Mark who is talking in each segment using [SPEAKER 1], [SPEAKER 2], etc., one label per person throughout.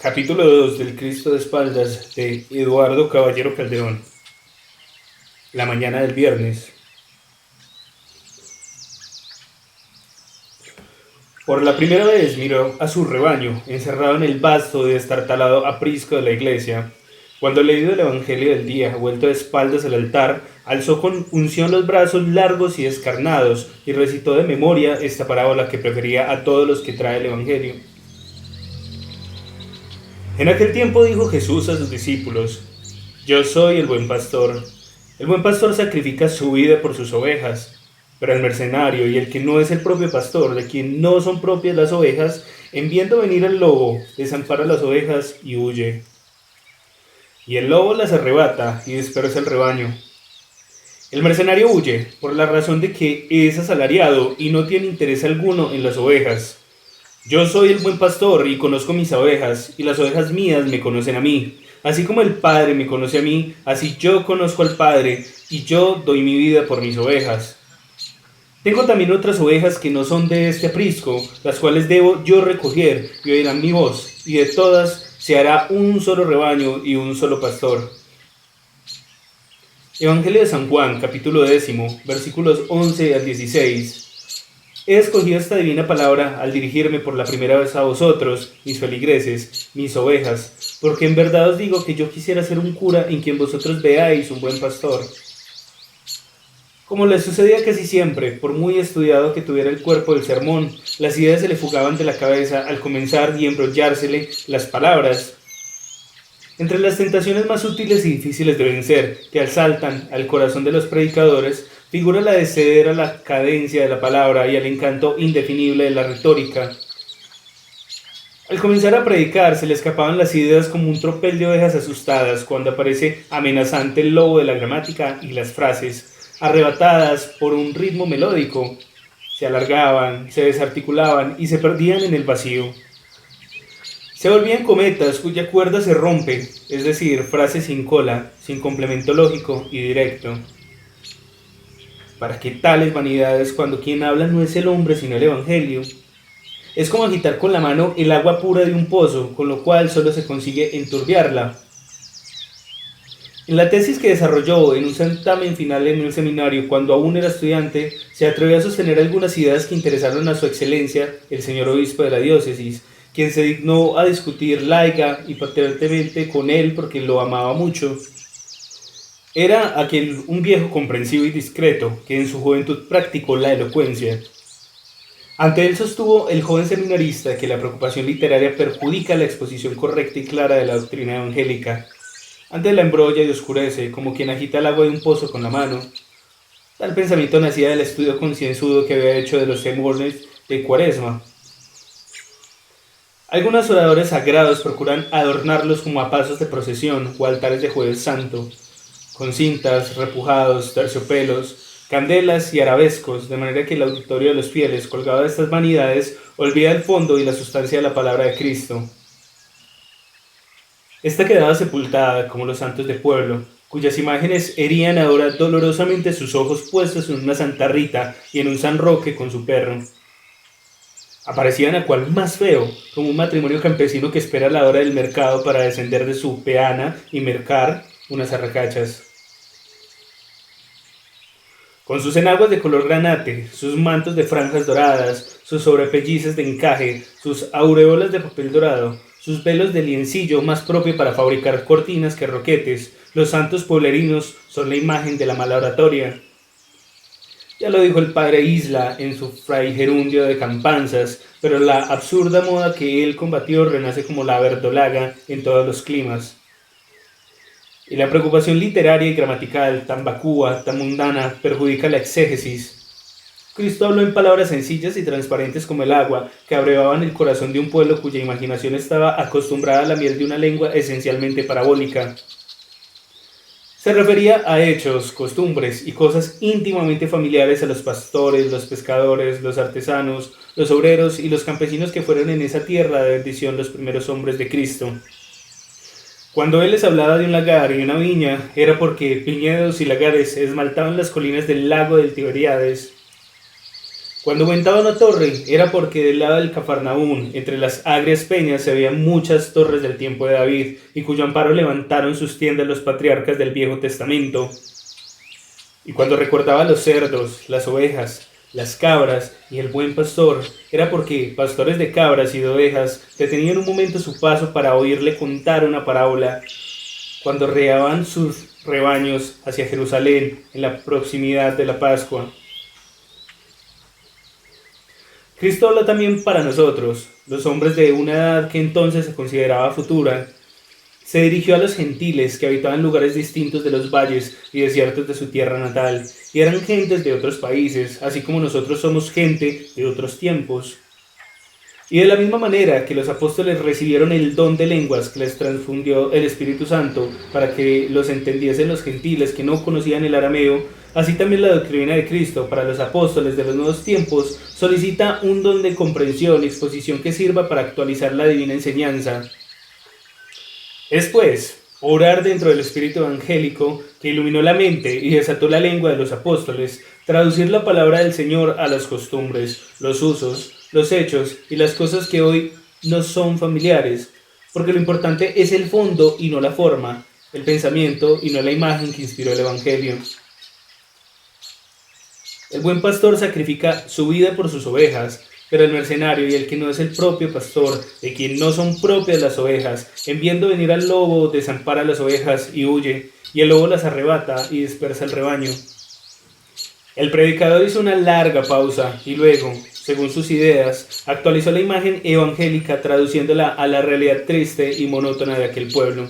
[SPEAKER 1] Capítulo 2 del Cristo de espaldas de Eduardo Caballero Calderón. La mañana del viernes. Por la primera vez miró a su rebaño, encerrado en el vasto y destartalado aprisco de la iglesia. Cuando leído el Evangelio del día, vuelto de espaldas al altar, alzó con unción los brazos largos y descarnados y recitó de memoria esta parábola que prefería a todos los que trae el Evangelio. En aquel tiempo dijo Jesús a sus discípulos: Yo soy el buen pastor. El buen pastor sacrifica su vida por sus ovejas, pero el mercenario y el que no es el propio pastor, de quien no son propias las ovejas, en viendo venir al lobo, desampara las ovejas y huye. Y el lobo las arrebata y dispersa el rebaño. El mercenario huye por la razón de que es asalariado y no tiene interés alguno en las ovejas. Yo soy el buen pastor y conozco mis ovejas, y las ovejas mías me conocen a mí. Así como el Padre me conoce a mí, así yo conozco al Padre, y yo doy mi vida por mis ovejas. Tengo también otras ovejas que no son de este aprisco, las cuales debo yo recoger, y oirán mi voz, y de todas se hará un solo rebaño y un solo pastor. Evangelio de San Juan, capítulo 10, versículos 11 al 16. He escogido esta divina palabra al dirigirme por la primera vez a vosotros, mis feligreses, mis ovejas, porque en verdad os digo que yo quisiera ser un cura en quien vosotros veáis un buen pastor. Como le sucedía casi siempre, por muy estudiado que tuviera el cuerpo del sermón, las ideas se le fugaban de la cabeza al comenzar y embrollársele las palabras. Entre las tentaciones más útiles y difíciles de vencer, que asaltan al corazón de los predicadores, figura la de ceder a la cadencia de la palabra y al encanto indefinible de la retórica. Al comenzar a predicar se le escapaban las ideas como un tropel de ovejas asustadas cuando aparece amenazante el lobo de la gramática, y las frases, arrebatadas por un ritmo melódico, se alargaban, se desarticulaban y se perdían en el vacío. Se volvían cometas cuya cuerda se rompe, es decir, frases sin cola, sin complemento lógico y directo. ¿Para qué tales vanidades cuando quien habla no es el hombre sino el Evangelio? Es como agitar con la mano el agua pura de un pozo, con lo cual solo se consigue enturbiarla. En la tesis que desarrolló en un certamen final en un seminario cuando aún era estudiante, se atrevió a sostener algunas ideas que interesaron a su excelencia, el señor obispo de la diócesis, quien se dignó a discutir laica y patentemente con él porque lo amaba mucho. Era aquel un viejo comprensivo y discreto, que en su juventud practicó la elocuencia. Ante él sostuvo el joven seminarista que la preocupación literaria perjudica la exposición correcta y clara de la doctrina evangélica. Antes la embrolla y oscurece, como quien agita el agua de un pozo con la mano. Tal pensamiento nacía del estudio concienzudo que había hecho de los sermones de Cuaresma. Algunos oradores sagrados procuran adornarlos como a pasos de procesión o altares de Jueves Santo, con cintas, repujados, terciopelos, candelas y arabescos, de manera que el auditorio de los fieles, colgado de estas vanidades, olvida el fondo y la sustancia de la palabra de Cristo. Esta quedaba sepultada, como los santos de pueblo, cuyas imágenes herían ahora dolorosamente sus ojos puestos en una Santa Rita y en un San Roque con su perro. Aparecían a cual más feo, como un matrimonio campesino que espera la hora del mercado para descender de su peana y mercar unas arracachas. Con sus enaguas de color granate, sus mantos de franjas doradas, sus sobrepellices de encaje, sus aureolas de papel dorado, sus velos de liencillo más propio para fabricar cortinas que roquetes, los santos pueblerinos son la imagen de la mala oratoria. Ya lo dijo el padre Isla en su Fray Gerundio de Campanzas, pero la absurda moda que él combatió renace como la verdolaga en todos los climas. Y la preocupación literaria y gramatical, tan vacúa, tan mundana, perjudica la exégesis. Cristo habló en palabras sencillas y transparentes como el agua, que abrevaban el corazón de un pueblo cuya imaginación estaba acostumbrada a la miel de una lengua esencialmente parabólica. Se refería a hechos, costumbres y cosas íntimamente familiares a los pastores, los pescadores, los artesanos, los obreros y los campesinos que fueron en esa tierra de bendición los primeros hombres de Cristo. Cuando él les hablaba de un lagar y una viña, era porque viñedos y lagares se esmaltaban las colinas del lago del Tiberíades. Cuando aumentaba una torre era porque del lado del Cafarnaún, entre las agrias peñas, se veían muchas torres del tiempo de David, y cuyo amparo levantaron sus tiendas los patriarcas del Viejo Testamento. Y cuando recordaba los cerdos, las ovejas, las cabras y el buen pastor, era porque pastores de cabras y de ovejas detenían un momento su paso para oírle contar una parábola, cuando reaban sus rebaños hacia Jerusalén en la proximidad de la Pascua. Cristo habla también para nosotros, los hombres de una edad que entonces se consideraba futura. Se dirigió a los gentiles que habitaban lugares distintos de los valles y desiertos de su tierra natal, y eran gentes de otros países, así como nosotros somos gente de otros tiempos. Y de la misma manera que los apóstoles recibieron el don de lenguas que les transfundió el Espíritu Santo para que los entendiesen los gentiles que no conocían el arameo, así también la doctrina de Cristo para los apóstoles de los nuevos tiempos solicita un don de comprensión y exposición que sirva para actualizar la divina enseñanza. Es pues orar dentro del espíritu evangélico que iluminó la mente y desató la lengua de los apóstoles, traducir la palabra del Señor a las costumbres, los usos, los hechos y las cosas que hoy nos son familiares, porque lo importante es el fondo y no la forma, el pensamiento y no la imagen que inspiró el Evangelio. El buen pastor sacrifica su vida por sus ovejas, pero el mercenario y el que no es el propio pastor, de quien no son propias las ovejas, en viendo venir al lobo, desampara las ovejas y huye, y el lobo las arrebata y dispersa el rebaño. El predicador hizo una larga pausa y luego, según sus ideas, actualizó la imagen evangélica traduciéndola a la realidad triste y monótona de aquel pueblo.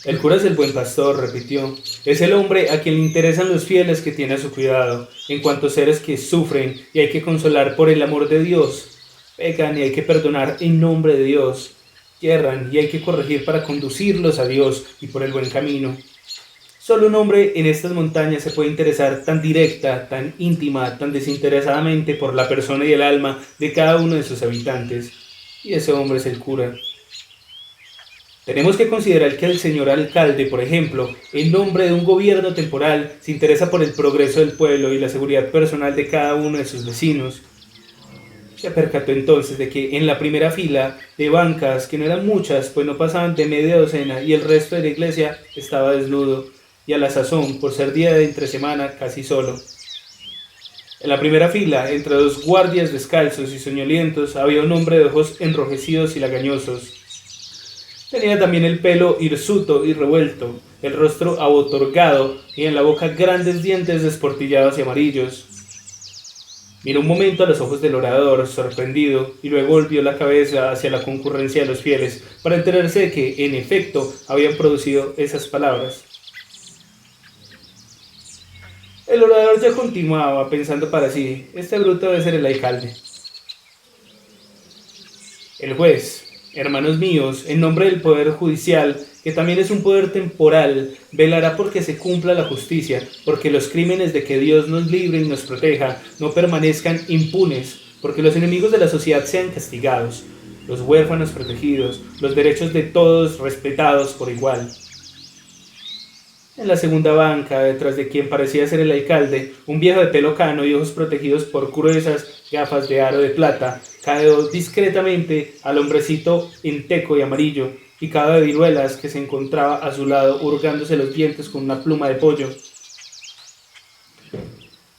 [SPEAKER 1] El cura es el buen pastor, repitió. Es el hombre a quien le interesan los fieles que tiene a su cuidado, en cuanto seres que sufren y hay que consolar por el amor de Dios. Pecan y hay que perdonar en nombre de Dios. Yerran y hay que corregir para conducirlos a Dios y por el buen camino. Solo un hombre en estas montañas se puede interesar tan directa, tan íntima, tan desinteresadamente por la persona y el alma de cada uno de sus habitantes. Y ese hombre es el cura. Tenemos que considerar que el señor alcalde, por ejemplo, en nombre de un gobierno temporal, se interesa por el progreso del pueblo y la seguridad personal de cada uno de sus vecinos. Se percató entonces de que en la primera fila de bancas, que no eran muchas, pues no pasaban de media docena, y el resto de la iglesia estaba desnudo, y a la sazón, por ser día de entre semana, casi solo. En la primera fila, entre dos guardias descalzos y soñolientos, había un hombre de ojos enrojecidos y lagañosos. Tenía también el pelo hirsuto y revuelto, el rostro abotorgado y en la boca grandes dientes desportillados y amarillos. Miró un momento a los ojos del orador, sorprendido, y luego volvió la cabeza hacia la concurrencia de los fieles para enterarse de que, en efecto, habían producido esas palabras. El orador ya continuaba pensando para sí, este bruto debe ser el alcalde. El juez, hermanos míos, en nombre del poder judicial, que también es un poder temporal, velará porque se cumpla la justicia, porque los crímenes de que Dios nos libre y nos proteja no permanezcan impunes, porque los enemigos de la sociedad sean castigados, los huérfanos protegidos, los derechos de todos respetados por igual. En la segunda banca, detrás de quien parecía ser el alcalde, un viejo de pelo cano y ojos protegidos por gruesas gafas de aro de plata, caeó discretamente al hombrecito enteco y amarillo, picado de viruelas, que se encontraba a su lado hurgándose los dientes con una pluma de pollo.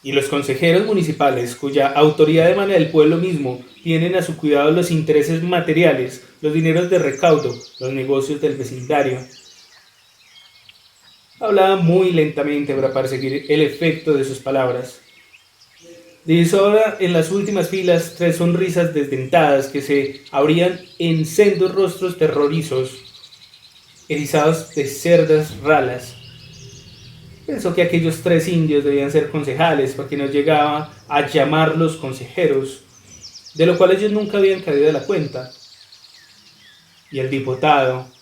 [SPEAKER 1] Y los consejeros municipales, cuya autoridad emana del pueblo mismo, tienen a su cuidado los intereses materiales, los dineros de recaudo, los negocios del vecindario. Hablaba muy lentamente para perseguir el efecto de sus palabras. Divisó ahora en las últimas filas 3 sonrisas desdentadas que se abrían en sendos rostros terrorizos, erizados de cerdas ralas. Pensó que aquellos 3 indios debían ser concejales, porque no llegaba a llamarlos consejeros, de lo cual ellos nunca habían caído de la cuenta. Y el diputado.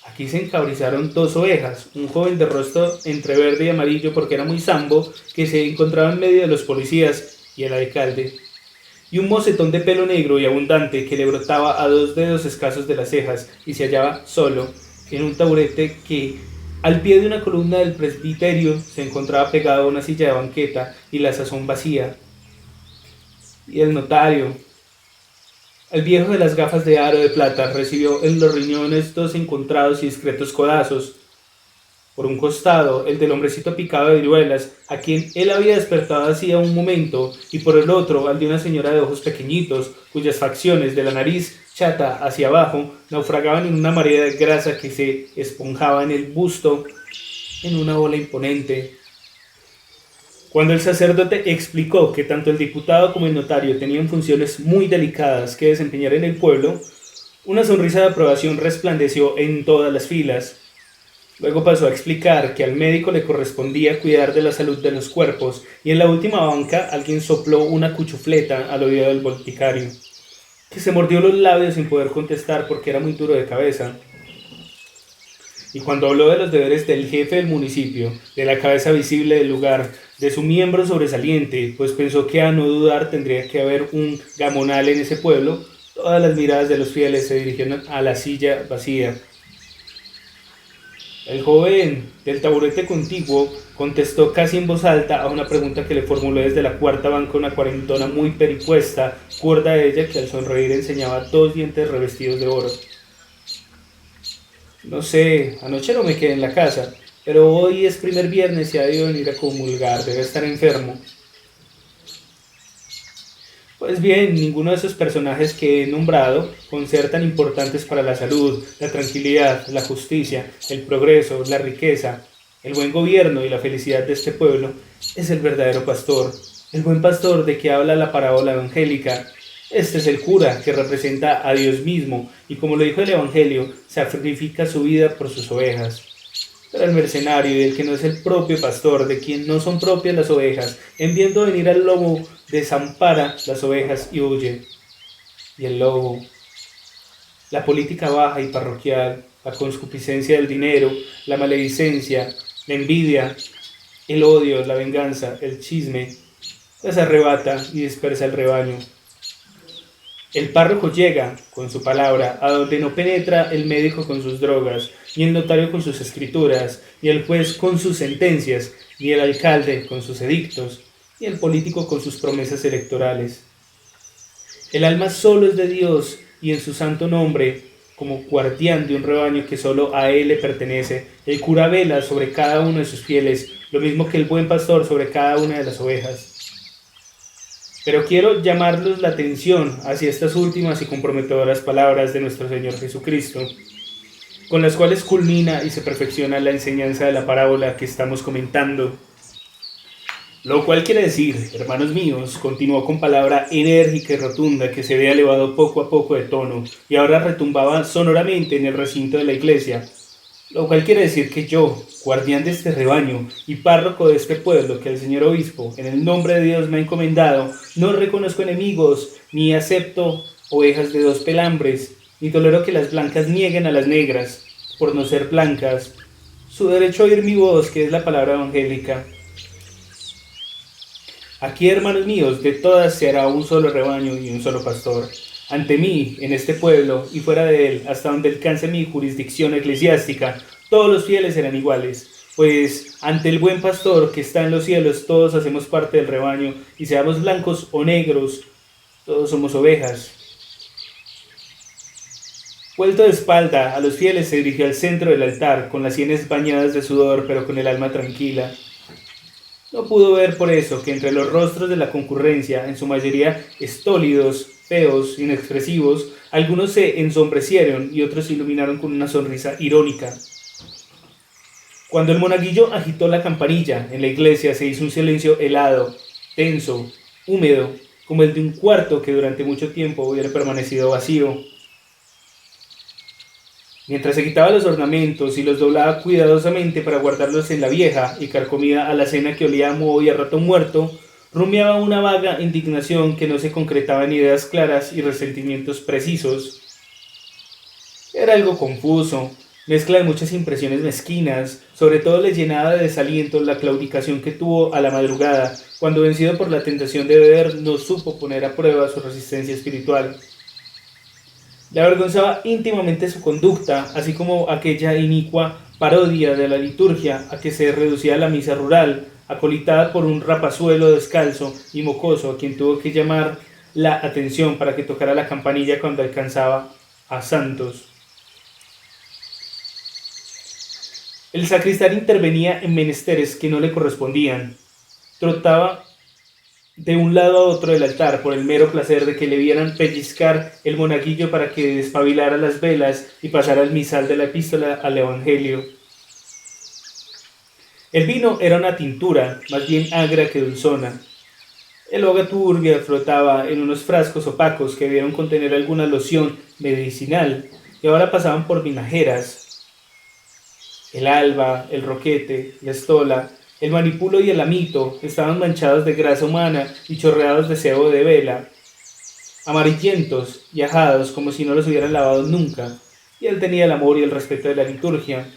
[SPEAKER 1] Aquí se encabrizaron 2 ovejas, un joven de rostro entre verde y amarillo porque era muy sambo, que se encontraba en medio de los policías y el alcalde, y un mocetón de pelo negro y abundante que le brotaba a 2 dedos escasos de las cejas y se hallaba solo en un taburete que, al pie de una columna del presbiterio, se encontraba pegado a una silla de banqueta y la sazón vacía. Y el notario, el viejo de las gafas de aro de plata, recibió en los riñones dos encontrados y discretos codazos. Por un costado, el del hombrecito picado de viruelas, a quien él había despertado hacía un momento, y por el otro, al de una señora de ojos pequeñitos, cuyas facciones de la nariz chata hacia abajo naufragaban en una marea de grasa que se esponjaba en el busto en una bola imponente. Cuando el sacerdote explicó que tanto el diputado como el notario tenían funciones muy delicadas que desempeñar en el pueblo, una sonrisa de aprobación resplandeció en todas las filas. Luego pasó a explicar que al médico le correspondía cuidar de la salud de los cuerpos, y en la última banca alguien sopló una cuchufleta al oído del boticario, que se mordió los labios sin poder contestar porque era muy duro de cabeza. Y cuando habló de los deberes del jefe del municipio, de la cabeza visible del lugar, de su miembro sobresaliente, pues pensó que a no dudar tendría que haber un gamonal en ese pueblo, todas las miradas de los fieles se dirigieron a la silla vacía. El joven del taburete contiguo contestó casi en voz alta a una pregunta que le formuló desde la cuarta banca una cuarentona muy peripuesta, cuerda de ella que al sonreír enseñaba dos dientes revestidos de oro. No sé, anoche no me quedé en la casa, pero hoy es primer viernes y ha debido venir a comulgar, debe estar enfermo. Pues bien, ninguno de esos personajes que he nombrado, con ser tan importantes para la salud, la tranquilidad, la justicia, el progreso, la riqueza, el buen gobierno y la felicidad de este pueblo, es el verdadero pastor, el buen pastor de que habla la parábola evangélica. Este es el cura que representa a Dios mismo y, como lo dijo el Evangelio, sacrifica su vida por sus ovejas. Pero el mercenario y el que no es el propio pastor, de quien no son propias las ovejas, en viendo venir al lobo, desampara las ovejas y huye. Y el lobo, la política baja y parroquial, la concupiscencia del dinero, la maledicencia, la envidia, el odio, la venganza, el chisme, las arrebata y dispersa el rebaño. El párroco llega, con su palabra, a donde no penetra el médico con sus drogas, ni el notario con sus escrituras, ni el juez con sus sentencias, ni el alcalde con sus edictos, ni el político con sus promesas electorales. El alma solo es de Dios, y en su santo nombre, como guardián de un rebaño que solo a él le pertenece, el cura vela sobre cada uno de sus fieles, lo mismo que el buen pastor sobre cada una de las ovejas. Pero quiero llamarlos la atención hacia estas últimas y comprometedoras palabras de nuestro Señor Jesucristo, con las cuales culmina y se perfecciona la enseñanza de la parábola que estamos comentando. Lo cual quiere decir, hermanos míos, continuó con palabra enérgica y rotunda que se había elevado poco a poco de tono y ahora retumbaba sonoramente en el recinto de la iglesia. Lo cual quiere decir que yo, guardián de este rebaño y párroco de este pueblo que el señor obispo, en el nombre de Dios, me ha encomendado, no reconozco enemigos, ni acepto ovejas de dos pelambres, ni tolero que las blancas nieguen a las negras, por no ser blancas, su derecho a oír mi voz, que es la palabra evangélica. Aquí, hermanos míos, de todas se hará un solo rebaño y un solo pastor. Ante mí, en este pueblo, y fuera de él, hasta donde alcance mi jurisdicción eclesiástica, todos los fieles serán iguales, pues ante el buen pastor que está en los cielos, todos hacemos parte del rebaño, y seamos blancos o negros, todos somos ovejas. Vuelto de espalda a los fieles, se dirigió al centro del altar, con las sienes bañadas de sudor, pero con el alma tranquila. No pudo ver por eso que entre los rostros de la concurrencia, en su mayoría estólidos, feos, inexpresivos, algunos se ensombrecieron y otros se iluminaron con una sonrisa irónica. Cuando el monaguillo agitó la campanilla, en la iglesia se hizo un silencio helado, tenso, húmedo, como el de un cuarto que durante mucho tiempo hubiera permanecido vacío. Mientras se quitaba los ornamentos y los doblaba cuidadosamente para guardarlos en la vieja y carcomida alacena que olía a moho y a rato muerto, rumiaba una vaga indignación que no se concretaba en ideas claras y resentimientos precisos. Era algo confuso, mezcla de muchas impresiones mezquinas, sobre todo le llenaba de desaliento la claudicación que tuvo a la madrugada, cuando vencido por la tentación de beber no supo poner a prueba su resistencia espiritual. Le avergonzaba íntimamente su conducta, así como aquella inicua parodia de la liturgia a que se reducía la misa rural, acolitada por un rapazuelo descalzo y mocoso a quien tuvo que llamar la atención para que tocara la campanilla cuando alcanzaba a Santos. El sacristán intervenía en menesteres que no le correspondían. Trotaba de un lado a otro del altar por el mero placer de que le vieran pellizcar el monaguillo para que despabilara las velas y pasara el misal de la epístola al Evangelio. El vino era una tintura, más bien agra que dulzona. El agua turbia flotaba en unos frascos opacos que debieron contener alguna loción medicinal y ahora pasaban por vinajeras. El alba, el roquete, la estola, el manipulo y el amito estaban manchados de grasa humana y chorreados de sebo de vela, amarillentos y ajados como si no los hubieran lavado nunca, y él tenía el amor y el respeto de la liturgia.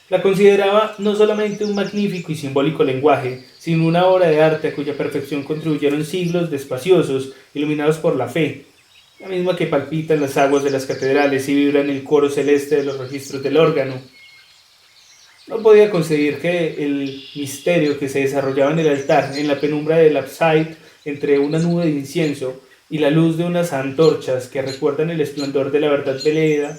[SPEAKER 1] La consideraba no solamente un magnífico y simbólico lenguaje, sino una obra de arte a cuya perfección contribuyeron siglos despaciosos, iluminados por la fe, la misma que palpita en las aguas de las catedrales y vibra en el coro celeste de los registros del órgano. No podía concebir que el misterio que se desarrollaba en el altar, en la penumbra del ábside, entre una nube de incienso y la luz de unas antorchas que recuerdan el esplendor de la verdad velada,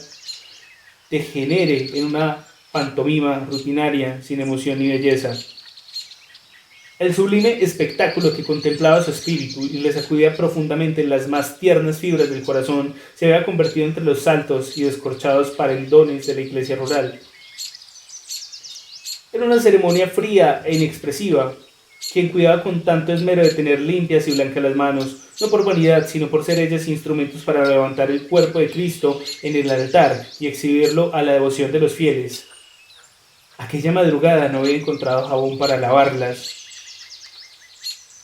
[SPEAKER 1] degenere en una pantomima rutinaria, sin emoción ni belleza. El sublime espectáculo que contemplaba su espíritu y le sacudía profundamente en las más tiernas fibras del corazón se había convertido entre los altos y descorchados paredones de la iglesia rural. Era una ceremonia fría e inexpresiva, quien cuidaba con tanto esmero de tener limpias y blancas las manos, no por vanidad, sino por ser ellas instrumentos para levantar el cuerpo de Cristo en el altar y exhibirlo a la devoción de los fieles. Aquella madrugada no había encontrado jabón para lavarlas.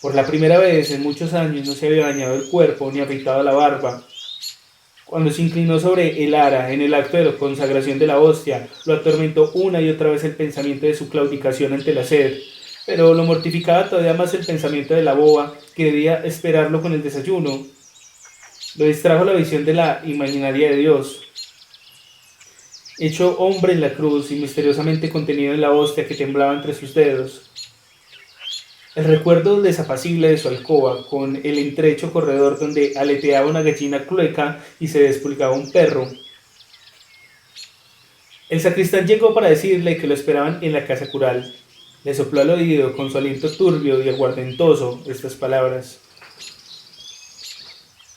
[SPEAKER 1] Por la primera vez en muchos años no se había bañado el cuerpo ni afeitado la barba. Cuando se inclinó sobre el ara en el acto de la consagración de la hostia, lo atormentó una y otra vez el pensamiento de su claudicación ante la sed, pero lo mortificaba todavía más el pensamiento de la boba, que debía esperarlo con el desayuno. Lo distrajo la visión de la imaginaria de Dios, hecho hombre en la cruz y misteriosamente contenido en la hostia que temblaba entre sus dedos. El recuerdo desapacible de su alcoba, con el estrecho corredor donde aleteaba una gallina clueca y se despulgaba un perro. El sacristán llegó para decirle que lo esperaban en la casa cural. Le sopló al oído con su aliento turbio y aguardentoso estas palabras: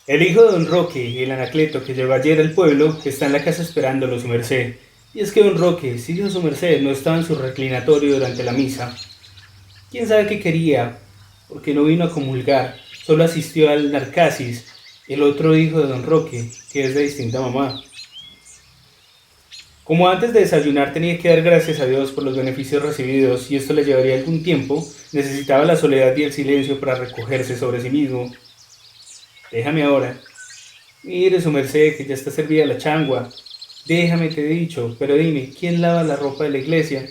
[SPEAKER 1] el hijo de don Roque, el Anacleto que llegó ayer al pueblo, está en la casa esperándolo su merced. Y es que don Roque, si hijo su merced, no estaba en su reclinatorio durante la misa. ¿Quién sabe qué quería? Porque no vino a comulgar, solo asistió al Narcasis, el otro hijo de don Roque, que es de distinta mamá. Como antes de desayunar tenía que dar gracias a Dios por los beneficios recibidos y esto le llevaría algún tiempo, necesitaba la soledad y el silencio para recogerse sobre sí mismo. Déjame ahora. Mire su merced que ya está servida la changua. Déjame, te he dicho, pero dime, ¿quién lava la ropa de la iglesia?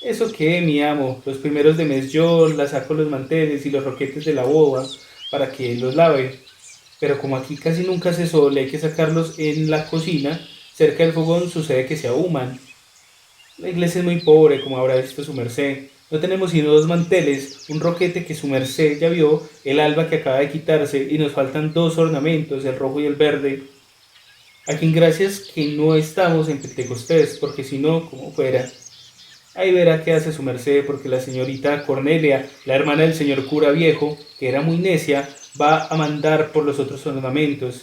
[SPEAKER 1] ¿Eso qué, mi amo? Los primeros de mes yo la saco los manteles y los roquetes de la boba para que los lave. Pero como aquí casi nunca se sole, hay que sacarlos en la cocina. Cerca del fogón sucede que se ahuman. La iglesia es muy pobre, como habrá visto su merced. No tenemos sino 2 manteles, un roquete que su merced ya vio, el alba que acaba de quitarse, y nos faltan 2 ornamentos, el rojo y el verde. A quien gracias que no estamos en Pentecostés, porque si no, como fuera. Ahí verá qué hace su merced, porque la señorita Cornelia, la hermana del señor cura viejo, que era muy necia, va a mandar por los otros ornamentos.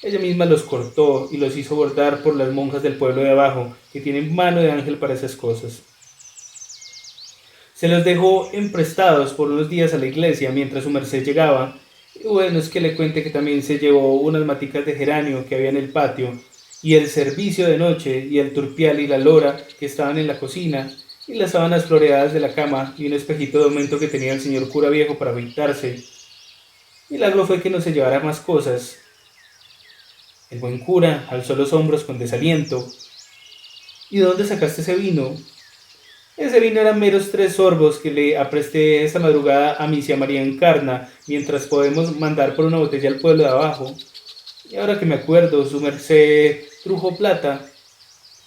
[SPEAKER 1] Ella misma los cortó y los hizo bordar por las monjas del pueblo de abajo, que tienen mano de ángel para esas cosas. Se los dejó emprestados por unos días a la iglesia mientras su merced llegaba. Y bueno, es que le cuente que también se llevó unas maticas de geranio que había en el patio, y el servicio de noche, y el turpial y la lora que estaban en la cocina, y las sábanas floreadas de la cama, y un espejito de aumento que tenía el señor cura viejo para afeitarse. Milagro fue que no se llevara más cosas. El buen cura alzó los hombros con desaliento. ¿Y de dónde sacaste ese vino? Ese vino eran meros 3 sorbos que le apresté esta madrugada a misia María Encarna, mientras podemos mandar por una botella al pueblo de abajo. Y ahora que me acuerdo, su merced trujo plata,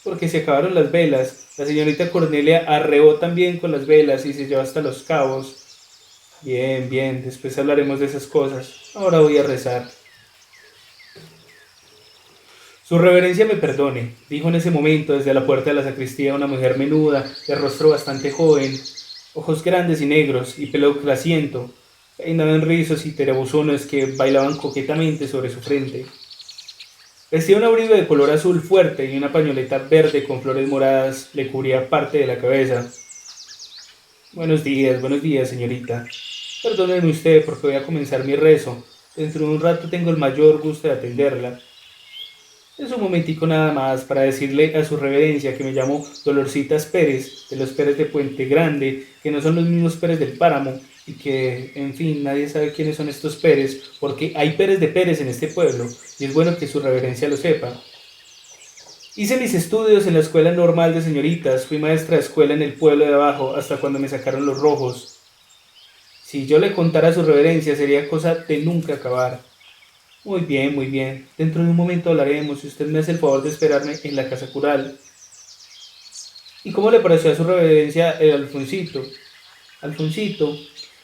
[SPEAKER 1] porque se acabaron las velas. La señorita Cornelia arreó también con las velas y se llevó hasta los cabos. Bien, bien, después hablaremos de esas cosas. Ahora voy a rezar. Su reverencia me perdone, dijo en ese momento desde la puerta de la sacristía una mujer menuda, de rostro bastante joven, ojos grandes y negros y pelo grasiento, peinado en rizos y tirabuzones que bailaban coquetamente sobre su frente. Vestía un abrigo de color azul fuerte y una pañoleta verde con flores moradas le cubría parte de la cabeza. Buenos días, señorita. Perdóneme usted porque voy a comenzar mi rezo. Dentro de un rato tengo el mayor gusto de atenderla. Es un momentico nada más para decirle a su reverencia que me llamo Dolorcitas Pérez, de los Pérez de Puente Grande, que no son los mismos Pérez del Páramo, y que, en fin, nadie sabe quiénes son estos Pérez, porque hay Pérez de Pérez en este pueblo, y es bueno que su reverencia lo sepa. Hice mis estudios en la escuela normal de señoritas, fui maestra de escuela en el pueblo de abajo hasta cuando me sacaron los rojos. Si yo le contara a su reverencia sería cosa de nunca acabar. Muy bien, muy bien. Dentro de un momento hablaremos si usted me hace el favor de esperarme en la casa cural. ¿Y cómo le pareció a su reverencia el Alfonsito? Alfonsito,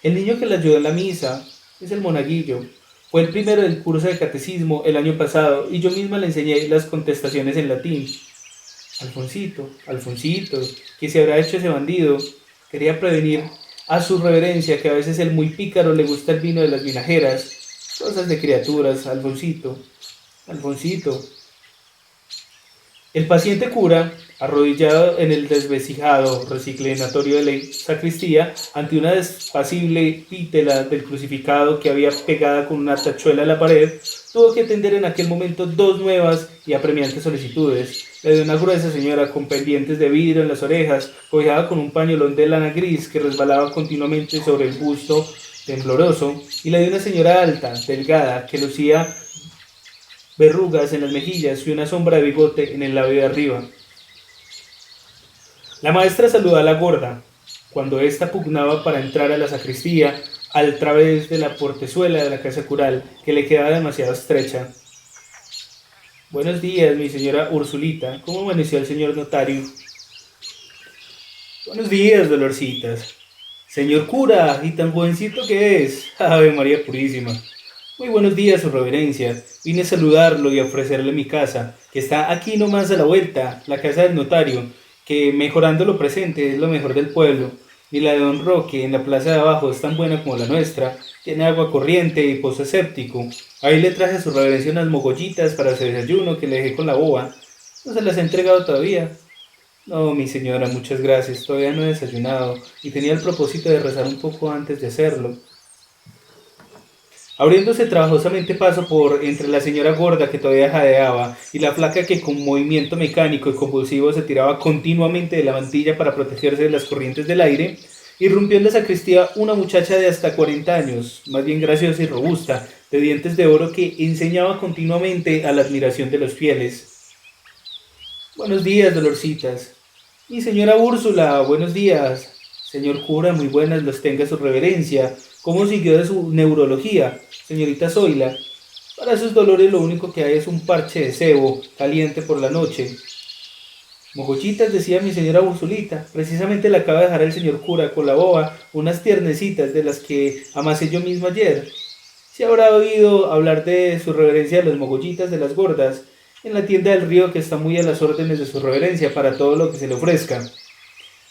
[SPEAKER 1] el niño que le ayudó en la misa, es el monaguillo. Fue el primero del curso de catecismo el año pasado y yo misma le enseñé las contestaciones en latín. Alfonsito, Alfonsito, ¿qué se habrá hecho ese bandido? Quería prevenir a su reverencia que a veces el muy pícaro le gusta el vino de las vinajeras. Cosas de criaturas, Alfonsito, Alfonsito. El paciente cura, arrodillado en el desvencijado reciclinatorio de la sacristía, ante una despacible pítela del crucificado que había pegada con una tachuela a la pared, tuvo que atender en aquel momento dos nuevas y apremiantes solicitudes. La de una gruesa señora con pendientes de vidrio en las orejas, cobijada con un pañolón de lana gris que resbalaba continuamente sobre el busto tembloroso, y la de una señora alta, delgada, que lucía verrugas en las mejillas y una sombra de bigote en el labio de arriba. La maestra saludó a la gorda, cuando ésta pugnaba para entrar a la sacristía a través de la portezuela de la casa cural, que le quedaba demasiado estrecha. Buenos días, mi señora Ursulita. ¿Cómo amaneció el señor notario? Buenos días, Dolorcitas. Señor cura, y tan jovencito que es. Ave María Purísima. Muy buenos días, su reverencia. Vine a saludarlo y a ofrecerle mi casa, que está aquí nomás a la vuelta, la casa del notario, que mejorando lo presente es lo mejor del pueblo. Y la de Don Roque, en la plaza de abajo, es tan buena como la nuestra. Tiene agua corriente y pozo séptico. Ahí le traje a su reverencia unas mogollitas para su desayuno que le dejé con la boba. No se las he entregado todavía. No, mi señora, muchas gracias. Todavía no he desayunado y tenía el propósito de rezar un poco antes de hacerlo. Abriéndose trabajosamente paso por entre la señora gorda que todavía jadeaba y la flaca que con movimiento mecánico y convulsivo se tiraba continuamente de la mantilla para protegerse de las corrientes del aire, irrumpió en la sacristía una muchacha de hasta 40 años, más bien graciosa y robusta, de dientes de oro que enseñaba continuamente a la admiración de los fieles. Buenos días, Dolorcitas. Mi señora Úrsula, buenos días. Señor cura, muy buenas los tenga su reverencia. ¿Cómo siguió de su neurología, señorita Zoila? Para sus dolores lo único que hay es un parche de cebo caliente por la noche. Mogollitas, decía mi señora Ursulita, precisamente le acaba de dejar el señor cura con la boba unas tiernecitas de las que amasé yo mismo ayer. ¿Se habrá oído hablar de su reverencia de los mogollitas de las gordas? En la tienda del río que está muy a las órdenes de su reverencia para todo lo que se le ofrezca.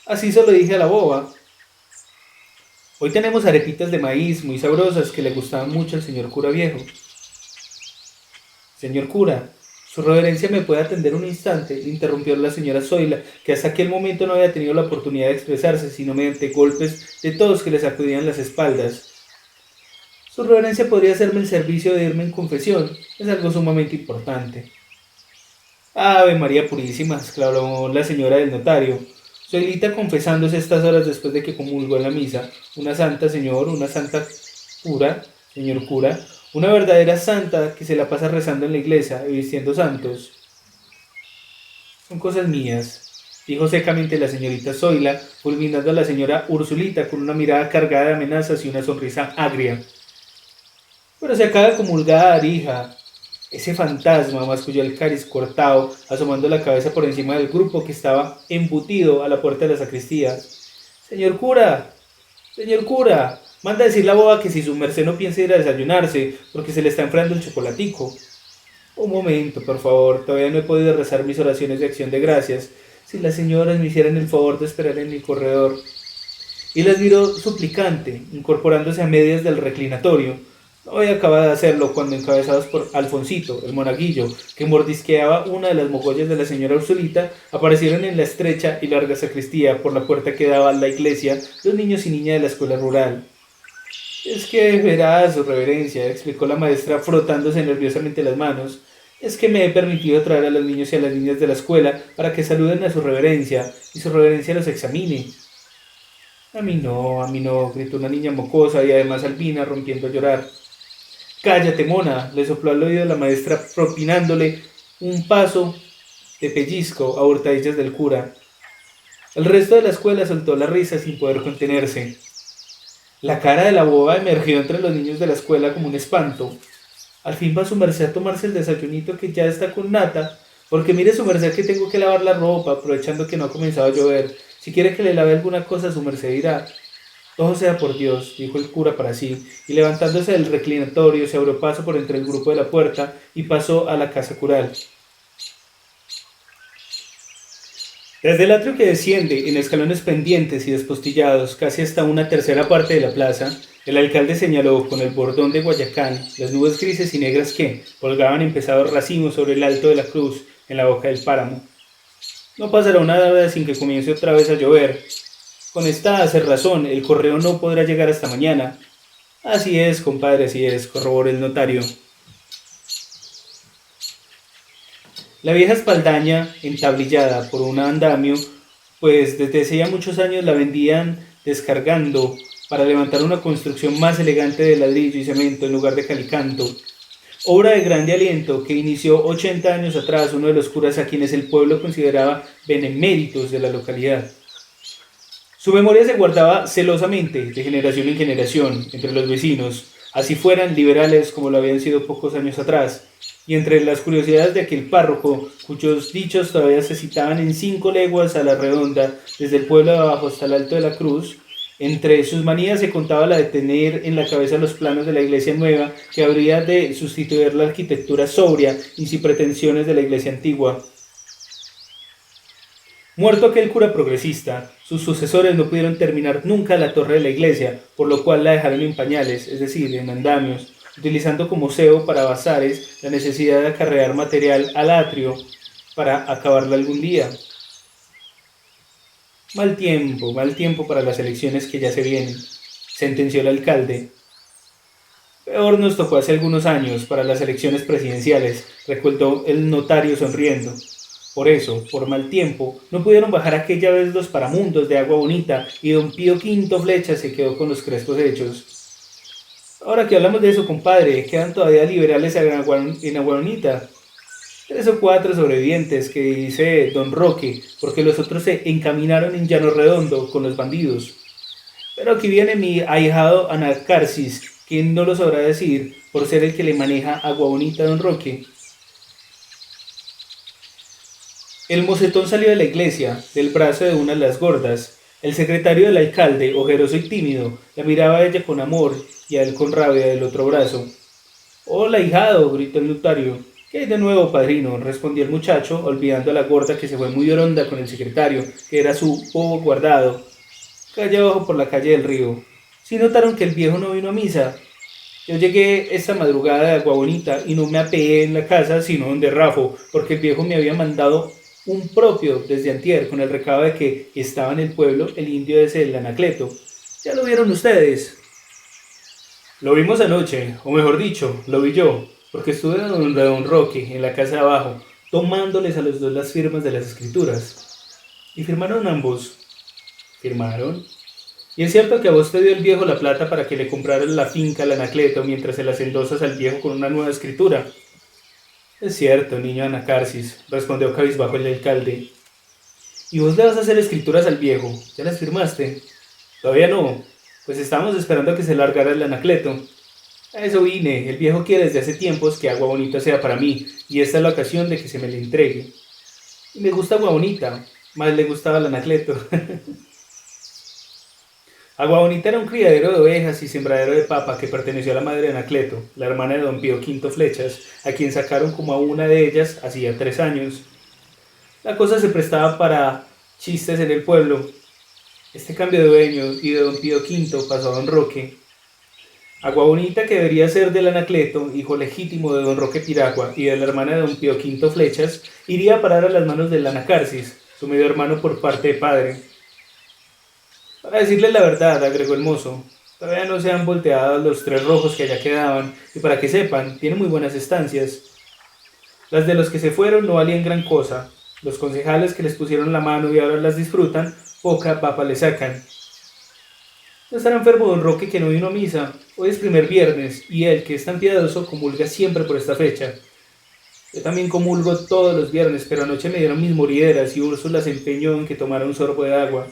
[SPEAKER 1] Así se lo dije a la boba. Hoy tenemos arepitas de maíz muy sabrosas que le gustaban mucho al señor cura viejo. Señor cura, su reverencia me puede atender un instante, interrumpió la señora Zoila, que hasta aquel momento no había tenido la oportunidad de expresarse, sino mediante golpes de todos que le sacudían las espaldas. Su reverencia podría hacerme el servicio de irme en confesión, es algo sumamente importante. Ave María Purísima, exclamó la señora del notario. Zoilita confesándose estas horas después de que comulgó en la misa. Una santa, señor, una santa cura, señor cura, una verdadera santa que se la pasa rezando en la iglesia y vistiendo santos. Son cosas mías, dijo secamente la señorita Zoila, fulminando a la señora Ursulita con una mirada cargada de amenazas y una sonrisa agria. Pero se acaba de comulgar, hija. Ese fantasma, masculló el cáliz cortado, asomando la cabeza por encima del grupo que estaba embutido a la puerta de la sacristía. Señor cura, señor cura, Manda a decir la boba que si su merced no piensa ir a desayunarse, porque se le está enfriando el chocolatico. Un momento, por favor, todavía no he podido rezar mis oraciones de acción de gracias. Si las señoras me hicieran el favor de esperar en el corredor. Y las miró suplicante, incorporándose a medias del reclinatorio. No había acabado de hacerlo cuando, encabezados por Alfonsito, el monaguillo, que mordisqueaba una de las mogollas de la señora Ursulita, aparecieron en la estrecha y larga sacristía por la puerta que daba a la iglesia los niños y niñas de la escuela rural. Es que verá, su reverencia, explicó la maestra frotándose nerviosamente las manos. Es que me he permitido traer a los niños y a las niñas de la escuela para que saluden a su reverencia y su reverencia los examine. A mí no, gritó una niña mocosa y además albina rompiendo a llorar. Cállate, mona, le sopló al oído la maestra propinándole un paso de pellizco a hurtadillas del cura. El resto de la escuela soltó la risa sin poder contenerse. La cara de la boba emergió entre los niños de la escuela como un espanto. Al fin va su merced a tomarse el desayunito que ya está con nata, porque mire su merced que tengo que lavar la ropa, aprovechando que no ha comenzado a llover. Si quiere que le lave alguna cosa, su merced dirá. Todo sea por Dios, dijo el cura para sí, y levantándose del reclinatorio se abrió paso por entre el grupo de la puerta y pasó a la casa cural. Desde el atrio que desciende en escalones pendientes y despostillados casi hasta una tercera parte de la plaza, el alcalde señaló con el bordón de Guayacán las nubes grises y negras que colgaban en pesados racimos sobre el alto de la cruz en la boca del páramo. No pasará una hora sin que comience otra vez a llover. Con esta cerrazón, el correo no podrá llegar hasta mañana. Así es, compadre, así es, corroboró el notario. La vieja espaldaña, entablillada por un andamio, pues desde hace ya muchos años la vendían descargando para levantar una construcción más elegante de ladrillo y cemento en lugar de calicanto. Obra de grande aliento que inició 80 años atrás uno de los curas a quienes el pueblo consideraba beneméritos de la localidad. Su memoria se guardaba celosamente de generación en generación entre los vecinos, así fueran liberales como lo habían sido pocos años atrás, y entre las curiosidades de aquel párroco, cuyos dichos todavía se citaban en 5 leguas a la redonda, desde el pueblo de abajo hasta el alto de la cruz, entre sus manías se contaba la de tener en la cabeza los planos de la iglesia nueva, que habría de sustituir la arquitectura sobria y sin pretensiones de la iglesia antigua. Muerto aquel cura progresista, sus sucesores no pudieron terminar nunca la torre de la iglesia, por lo cual la dejaron en pañales, es decir, en andamios, utilizando como cebo para bazares la necesidad de acarrear material al atrio para acabarla algún día. Mal tiempo para las elecciones que ya se vienen, sentenció el alcalde. Peor nos tocó hace algunos años para las elecciones presidenciales, recordó el notario sonriendo. Por eso, por mal tiempo, no pudieron bajar aquella vez los paramundos de Agua Bonita y don Pío V Flecha se quedó con los crespos hechos. Ahora que hablamos de eso, compadre, quedan todavía liberales en Agua Bonita. 3 o 4 sobrevivientes que dice don Roque, porque los otros se encaminaron en Llano Redondo con los bandidos. Pero aquí viene mi ahijado Anacarsis, quien no lo sabrá decir por ser el que le maneja Agua Bonita a don Roque. El mocetón salió de la iglesia, del brazo de una de las gordas. El secretario del alcalde, ojeroso y tímido, la miraba a ella con amor y a él con rabia del otro brazo. «Hola, hijado», gritó el notario. «¿Qué hay de nuevo, padrino?», respondió el muchacho, olvidando a la gorda que se fue muy oronda con el secretario, que era su bobo guardado. Calle abajo por la calle del río. ¿Sí notaron que el viejo no vino a misa? Yo llegué esta madrugada de Agua Bonita y no me apeé en la casa sino donde Rafo, porque el viejo me había mandado un propio desde antier con el recado de que estaba en el pueblo el indio ese del Anacleto. ¿Ya lo vieron ustedes? Lo vimos anoche, o mejor dicho, lo vi yo, porque estuve donde don Roque, en la casa de abajo, tomándoles a los dos las firmas de las escrituras. ¿Y firmaron ambos? ¿Firmaron? ¿Y es cierto que a vos te dio el viejo la plata para que le compraras la finca al Anacleto mientras se las endosas al viejo con una nueva escritura? Es cierto, niño Anacarsis, respondió cabizbajo el alcalde. ¿Y vos le vas a hacer escrituras al viejo? ¿Ya las firmaste? Todavía no, pues estábamos esperando a que se largara el Anacleto. A eso vine, el viejo quiere desde hace tiempos que Agua Bonita sea para mí, y esta es la ocasión de que se me le entregue. Y me gusta Agua Bonita, más le gustaba el Anacleto. Agua Bonita era un criadero de ovejas y sembradero de papa que perteneció a la madre de Anacleto, la hermana de don Pío V Flechas, a quien sacaron como a una de ellas hacía 3 años. La cosa se prestaba para chistes en el pueblo. Este cambio de dueño y de don Pío V pasó a don Roque. Agua Bonita, que debería ser del Anacleto, hijo legítimo de don Roque Piragua y de la hermana de don Pío V Flechas, iría a parar a las manos del Anacarsis, su medio hermano por parte de padre. Para decirle la verdad, agregó el mozo, todavía no se han volteado los 3 rojos que allá quedaban, y para que sepan, tienen muy buenas estancias. Las de los que se fueron no valían gran cosa. Los concejales que les pusieron la mano y ahora las disfrutan, poca papa le sacan. No estará enfermo don Roque, que no vino a misa. Hoy es primer viernes, y él, que es tan piadoso, comulga siempre por esta fecha. Yo también comulgo todos los viernes, pero anoche me dieron mis morideras y Úrsula se empeñó en que tomara un sorbo de agua.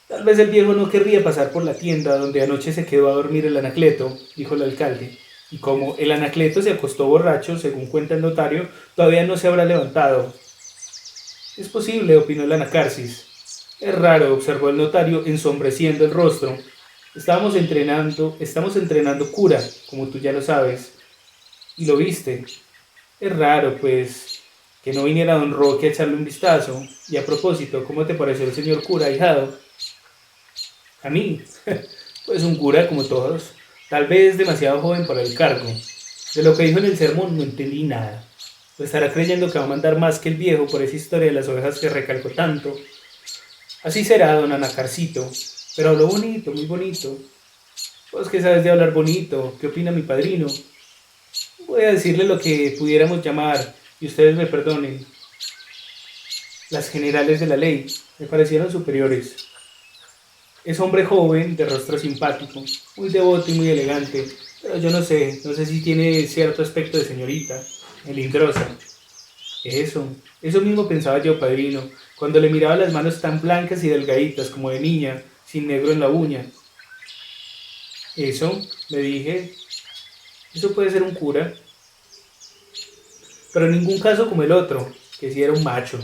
[SPEAKER 1] Tal vez el viejo no querría pasar por la tienda donde anoche se quedó a dormir el Anacleto, dijo el alcalde, y como el Anacleto se acostó borracho, según cuenta el notario, todavía no se habrá levantado. Es posible, opinó el Anacarsis. Es raro, observó el notario, ensombreciendo el rostro. Estamos entrenando cura, como tú ya lo sabes. Y lo viste. Es raro, pues, que no viniera don Roque a echarle un vistazo. Y a propósito, ¿cómo te pareció el señor cura, ahijado? A mí, pues un cura como todos, tal vez demasiado joven para el cargo. De lo que dijo en el sermón no entendí nada. Pues estará creyendo que va a mandar más que el viejo por esa historia de las ovejas que recalcó tanto. Así será, don Anacarcito, pero habló bonito, muy bonito. Pues que sabes de hablar bonito, ¿qué opina mi padrino? Voy a decirle lo que pudiéramos llamar, y ustedes me perdonen, las generales de la ley, me parecieron superiores. Es hombre joven, de rostro simpático, muy devoto y muy elegante, pero yo no sé si tiene cierto aspecto de señorita, melindrosa. Eso mismo pensaba yo, padrino, cuando le miraba las manos tan blancas y delgaditas como de niña, sin negro en la uña. Eso, me dije, eso puede ser un cura, pero en ningún caso como el otro, que sí era un macho.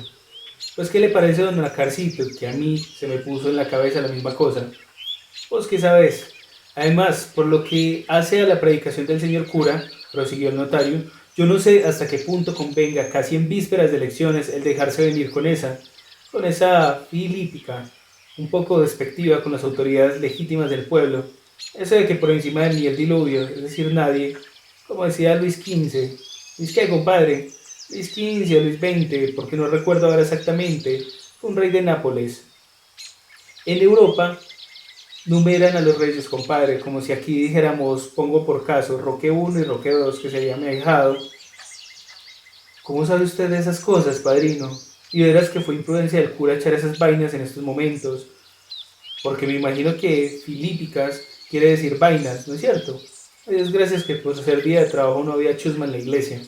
[SPEAKER 1] Pues, ¿qué le parece, don Nacarcito, que a mí se me puso en la cabeza la misma cosa? Pues, ¿qué sabes? Además, por lo que hace a la predicación del señor cura, prosiguió el notario, yo no sé hasta qué punto convenga, casi en vísperas de elecciones, el dejarse venir con esa filípica, un poco despectiva con las autoridades legítimas del pueblo. Eso de que por encima de mí el diluvio, es decir, nadie, como decía Luis XV. ¿Luis qué, compadre? Luis XV o Luis XX, porque no recuerdo ahora exactamente, fue un rey de Nápoles. En Europa numeran a los reyes, compadre, como si aquí dijéramos, pongo por caso, Roque I y Roque II, que sería mi ahijado. ¿Cómo sabe usted de esas cosas, padrino? Y verás que fue imprudencia del cura echar esas vainas en estos momentos, porque me imagino que filípicas quiere decir vainas, ¿no es cierto? A Dios gracias que por ser día de trabajo no había chusma en la iglesia.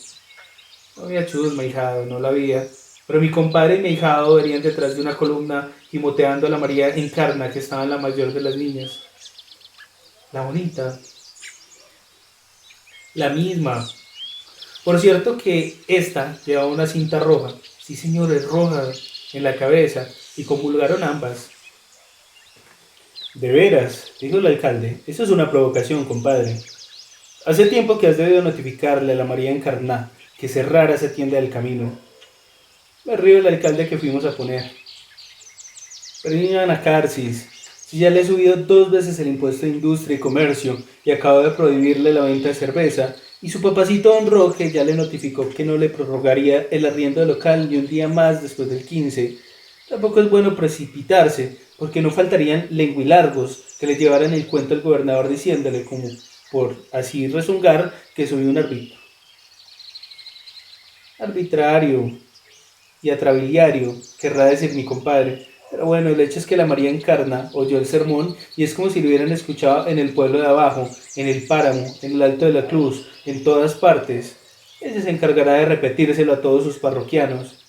[SPEAKER 1] No había chusma, hijado, no la había. Pero mi compadre y mi hijado venían detrás de una columna gimoteando a la María Encarna, que estaba en la mayor de las niñas. La bonita. La misma. Por cierto que esta llevaba una cinta roja. Sí, señor, es roja en la cabeza. Y comulgaron ambas. De veras, dijo el alcalde, eso es una provocación, compadre. Hace tiempo que has debido notificarle a la María Encarná que cerrara esa tienda del camino. Me río el alcalde que fuimos a poner. Pero niño Anacarsis, si ya le he subido 2 veces el impuesto de industria y comercio y acabo de prohibirle la venta de cerveza, y su papacito don Roque ya le notificó que no le prorrogaría el arriendo del local ni un día más después del 15. Tampoco es bueno precipitarse, porque no faltarían lenguilargos que le llevaran el cuento al gobernador diciéndole, como por así rezongar, que soy un árbitro. Arbitrario y atrabiliario, querrá decir mi compadre. Pero bueno, el hecho es que la María Encarna oyó el sermón y es como si lo hubieran escuchado en el pueblo de abajo, en el páramo, en el Alto de la Cruz, en todas partes. Ella se encargará de repetírselo a todos sus parroquianos.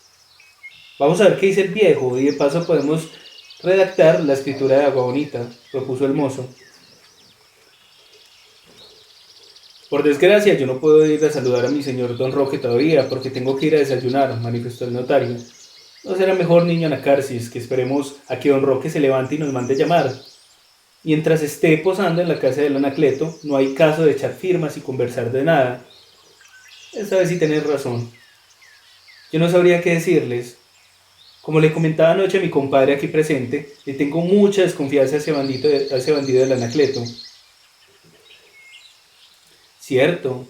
[SPEAKER 1] Vamos a ver qué dice el viejo y de paso podemos redactar la escritura de Agua Bonita, propuso el mozo. Por desgracia, yo no puedo ir a saludar a mi señor don Roque todavía, porque tengo que ir a desayunar, manifestó el notario. ¿No será mejor, niño Anacarsis, que esperemos a que don Roque se levante y nos mande llamar? Mientras esté posando en la casa del Anacleto, no hay caso de echar firmas y conversar de nada. Esta vez sí tenés razón. Yo no sabría qué decirles. Como le comentaba anoche a mi compadre aquí presente, le tengo mucha desconfianza a ese bandido del Anacleto. Cierto,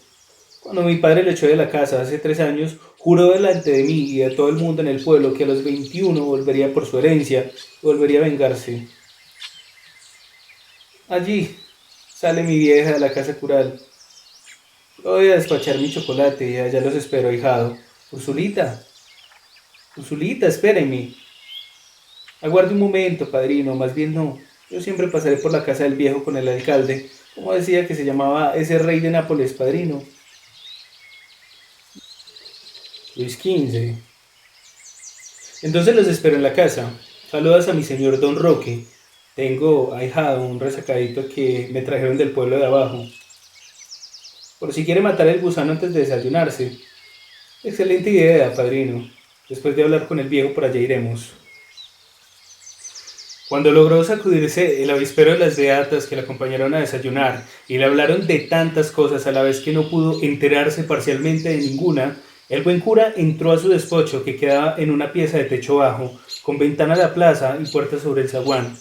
[SPEAKER 1] cuando mi padre lo echó de la casa hace 3 años, juró delante de mí y de todo el mundo en el pueblo que a los 21 volvería por su herencia y volvería a vengarse. Allí sale mi vieja de la casa cural. Voy a despachar mi chocolate y allá los espero, ahijado. Ursulita, Ursulita, espéreme. Aguarde un momento, padrino, más bien no. Yo siempre pasaré por la casa del viejo con el alcalde. ¿Cómo decía que se llamaba ese rey de Nápoles, padrino? Luis XV. Entonces los espero en la casa. Saludas a mi señor Don Roque. Tengo, ahijado, un resacadito que me trajeron del pueblo de abajo. Por si quiere matar el gusano antes de desayunarse. Excelente idea, padrino. Después de hablar con el viejo, por allá iremos. Cuando logró sacudirse el avispero de las beatas que le acompañaron a desayunar y le hablaron de tantas cosas a la vez que no pudo enterarse parcialmente de ninguna, el buen cura entró a su despacho que quedaba en una pieza de techo bajo, con ventana a la plaza y puerta sobre el zaguán.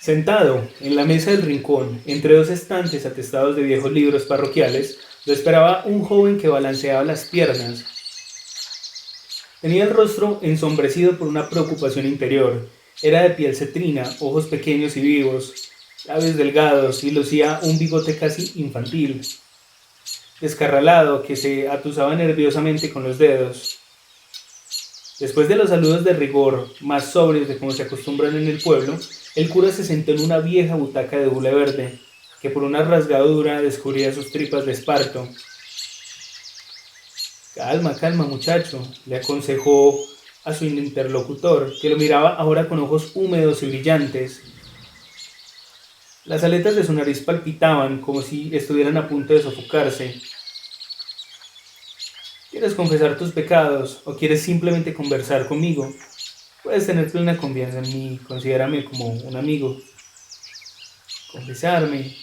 [SPEAKER 1] Sentado en la mesa del rincón, entre dos estantes atestados de viejos libros parroquiales, lo esperaba un joven que balanceaba las piernas. Tenía el rostro ensombrecido por una preocupación interior. Era de piel cetrina, ojos pequeños y vivos, labios delgados y lucía un bigote casi infantil, descarralado que se atusaba nerviosamente con los dedos. Después de los saludos de rigor, más sobrios de como se acostumbran en el pueblo, el cura se sentó en una vieja butaca de hule verde, que por una rasgadura descubría sus tripas de esparto. Calma, calma, muchacho, le aconsejó a su interlocutor, que lo miraba ahora con ojos húmedos y brillantes. Las aletas de su nariz palpitaban como si estuvieran a punto de sofocarse. ¿Quieres confesar tus pecados o quieres simplemente conversar conmigo? Puedes tener plena confianza en mí, considérame como un amigo. ¿Confesarme?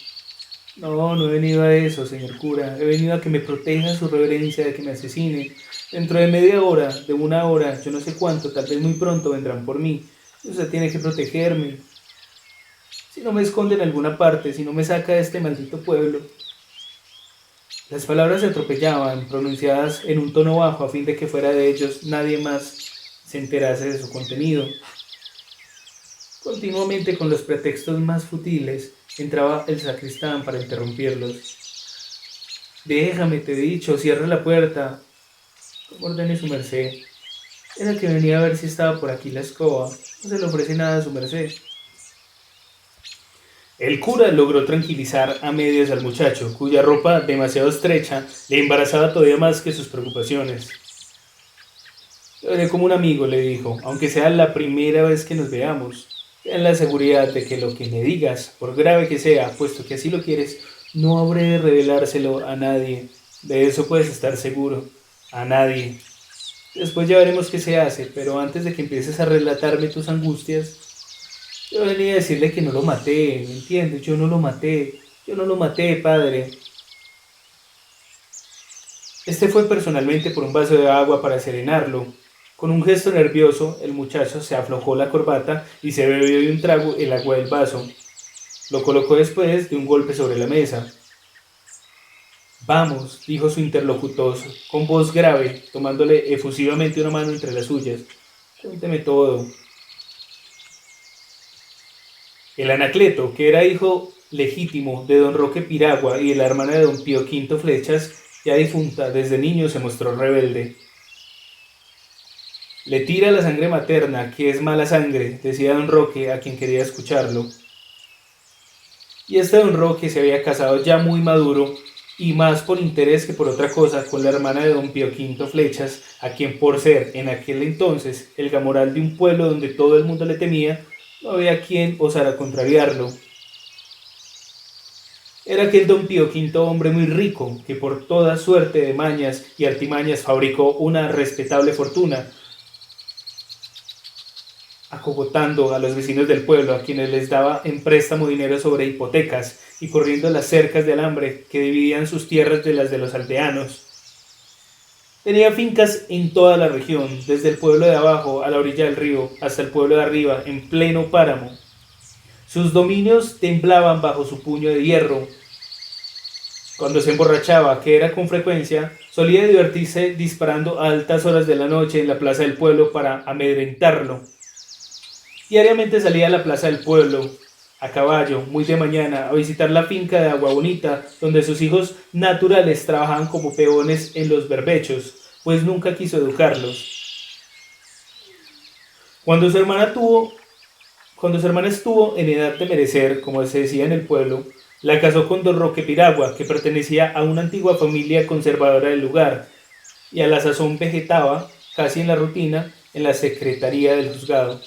[SPEAKER 1] No, no he venido a eso, señor cura. He venido a que me proteja su reverencia de que me asesine. Dentro de media hora, de una hora, yo no sé cuánto, tal vez muy pronto vendrán por mí. Usted tiene que protegerme. Si no me esconde en alguna parte, si no me saca de este maldito pueblo. Las palabras se atropellaban, pronunciadas en un tono bajo a fin de que fuera de ellos nadie más se enterase de su contenido. Continuamente con los pretextos más futiles, entraba el sacristán para interrumpirlos. Déjame, te he dicho, cierra la puerta. Como ordene su merced. Era que venía a ver si estaba por aquí la escoba. No se le ofrece nada a su merced. El cura logró tranquilizar a medias al muchacho, cuya ropa demasiado estrecha le embarazaba todavía más que sus preocupaciones. Te veré como un amigo, le dijo, aunque sea la primera vez que nos veamos. Ten la seguridad de que lo que me digas, por grave que sea, puesto que así lo quieres, no habré de revelárselo a nadie. De eso puedes estar seguro. A nadie. Después ya veremos qué se hace, pero antes de que empieces a relatarme tus angustias, yo venía a decirle que no lo maté, ¿me entiendes? Yo no lo maté, padre. Este fue personalmente por un vaso de agua para serenarlo. Con un gesto nervioso, el muchacho se aflojó la corbata y se bebió de un trago el agua del vaso. Lo colocó después de un golpe sobre la mesa. Vamos, dijo su interlocutor, con voz grave, tomándole efusivamente una mano entre las suyas. Cuénteme todo. El Anacleto, que era hijo legítimo de don Roque Piragua y de la hermana de don Pío V Flechas, ya difunta, desde niño se mostró rebelde. Le tira la sangre materna, que es mala sangre, decía don Roque a quien quería escucharlo. Y este don Roque se había casado ya muy maduro, y más por interés que por otra cosa, con la hermana de don Pío V Flechas, a quien por ser en aquel entonces el gamoral de un pueblo donde todo el mundo le temía, no había quien osara contrariarlo. Era aquel don Pío V hombre muy rico, que por toda suerte de mañas y artimañas fabricó una respetable fortuna. acogotando a los vecinos del pueblo, a quienes les daba en préstamo dinero sobre hipotecas y corriendo las cercas de alambre que dividían sus tierras de las de los aldeanos. Tenía fincas en toda la región, desde el pueblo de abajo a la orilla del río hasta el pueblo de arriba, en pleno páramo. Sus dominios temblaban bajo su puño de hierro. Cuando se emborrachaba, que era con frecuencia, solía divertirse disparando a altas horas de la noche en la plaza del pueblo para amedrentarlo. Diariamente salía a la plaza del pueblo, a caballo, muy de mañana, a visitar la finca de Agua Bonita, donde sus hijos naturales trabajaban como peones en los berbechos, pues nunca quiso educarlos. Cuando su hermana estuvo en edad de merecer, como se decía en el pueblo, la casó con don Roque Piragua, que pertenecía a una antigua familia conservadora del lugar, y a la sazón vegetaba, casi en la rutina, en la secretaría del juzgado.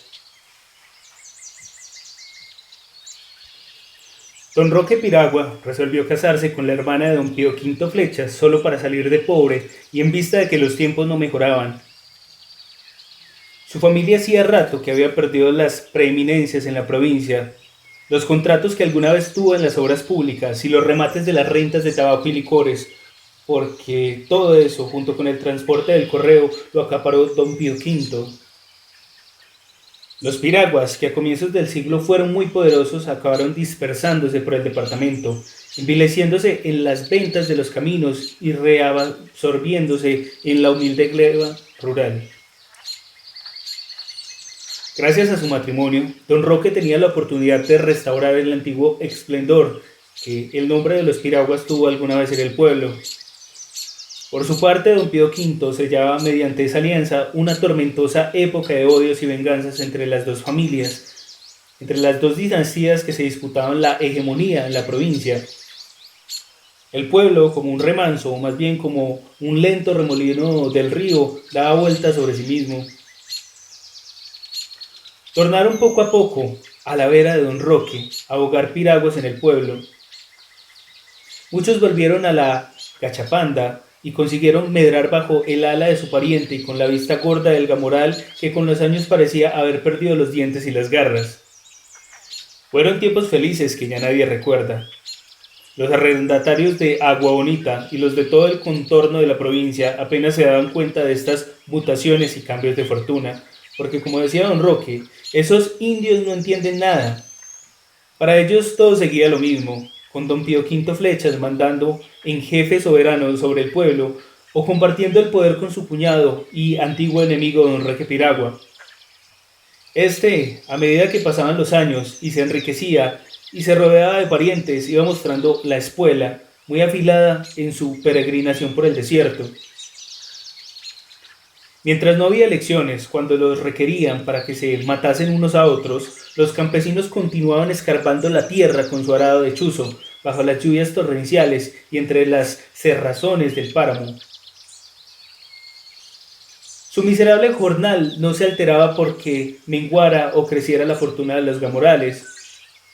[SPEAKER 1] Don Roque Piragua resolvió casarse con la hermana de don Pío V Flechas solo para salir de pobre y en vista de que los tiempos no mejoraban. Su familia hacía rato que había perdido las preeminencias en la provincia, los contratos que alguna vez tuvo en las obras públicas y los remates de las rentas de tabaco y licores, porque todo eso, junto con el transporte del correo, lo acaparó don Pío V. Los piraguas, que a comienzos del siglo fueron muy poderosos, acabaron dispersándose por el departamento, envileciéndose en las ventas de los caminos y reabsorbiéndose en la humilde gleba rural. Gracias a su matrimonio, don Roque tenía la oportunidad de restaurar el antiguo esplendor que el nombre de los piraguas tuvo alguna vez en el pueblo. Por su parte, don Pío V sellaba mediante esa alianza una tormentosa época de odios y venganzas entre las dos familias, entre las dos dinastías que se disputaban la hegemonía en la provincia. El pueblo, como un remanso, o más bien como un lento remolino del río, daba vueltas sobre sí mismo. Tornaron poco a poco a la vera de don Roque a ahogar piraguas en el pueblo. Muchos volvieron a la gachapanda y consiguieron medrar bajo el ala de su pariente y con la vista gorda del gamoral que con los años parecía haber perdido los dientes y las garras. Fueron tiempos felices que ya nadie recuerda. Los arrendatarios de Agua Bonita y los de todo el contorno de la provincia apenas se daban cuenta de estas mutaciones y cambios de fortuna, porque como decía don Roque, esos indios no entienden nada. Para ellos todo seguía lo mismo, con don Pío V Flechas mandando en jefe soberano sobre el pueblo o compartiendo el poder con su cuñado y antiguo enemigo don Roque Piragua. Este, a medida que pasaban los años y se enriquecía y se rodeaba de parientes, iba mostrando la espuela, muy afilada en su peregrinación por el desierto. Mientras no había elecciones, cuando los requerían para que se matasen unos a otros, los campesinos continuaban escarbando la tierra con su arado de chuzo, bajo las lluvias torrenciales y entre las cerrazones del páramo. Su miserable jornal no se alteraba porque menguara o creciera la fortuna de los gamorales.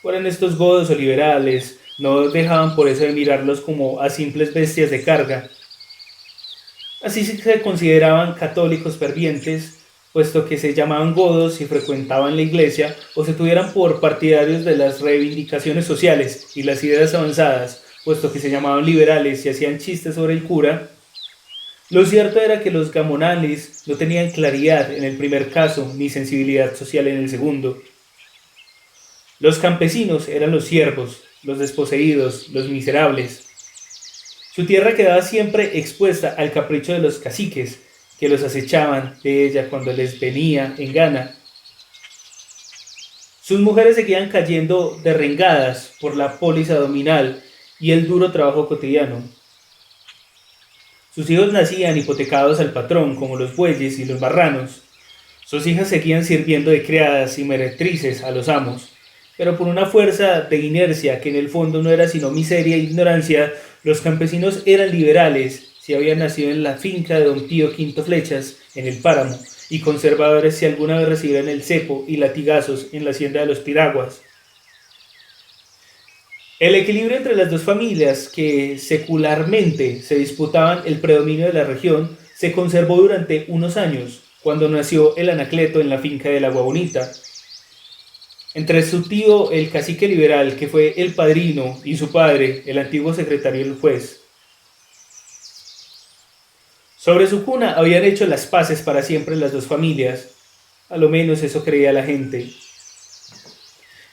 [SPEAKER 1] Fueron estos godos o liberales, no dejaban por eso de mirarlos como a simples bestias de carga. Así se consideraban católicos fervientes, puesto que se llamaban godos y frecuentaban la iglesia, o se tuvieran por partidarios de las reivindicaciones sociales y las ideas avanzadas, puesto que se llamaban liberales y hacían chistes sobre el cura. Lo cierto era que los gamonales no tenían claridad en el primer caso ni sensibilidad social en el segundo. Los campesinos eran los siervos, los desposeídos, los miserables. Su tierra quedaba siempre expuesta al capricho de los caciques, que los acechaban de ella cuando les venía en gana. Sus mujeres seguían cayendo derrengadas por la póliza dominal y el duro trabajo cotidiano. Sus hijos nacían hipotecados al patrón, como los bueyes y los marranos. Sus hijas seguían sirviendo de criadas y meretrices a los amos, pero por una fuerza de inercia que en el fondo no era sino miseria e ignorancia, los campesinos eran liberales si habían nacido en la finca de don Pío V Flechas, en el páramo, y conservadores si alguna vez recibieran el cepo y latigazos en la hacienda de los Piraguas. El equilibrio entre las dos familias, que secularmente se disputaban el predominio de la región, se conservó durante unos años, cuando nació el Anacleto en la finca de la Agua Bonita. Entre su tío, el cacique liberal, que fue el padrino, y su padre, el antiguo secretario del juez. Sobre su cuna habían hecho las paces para siempre las dos familias, a lo menos eso creía la gente.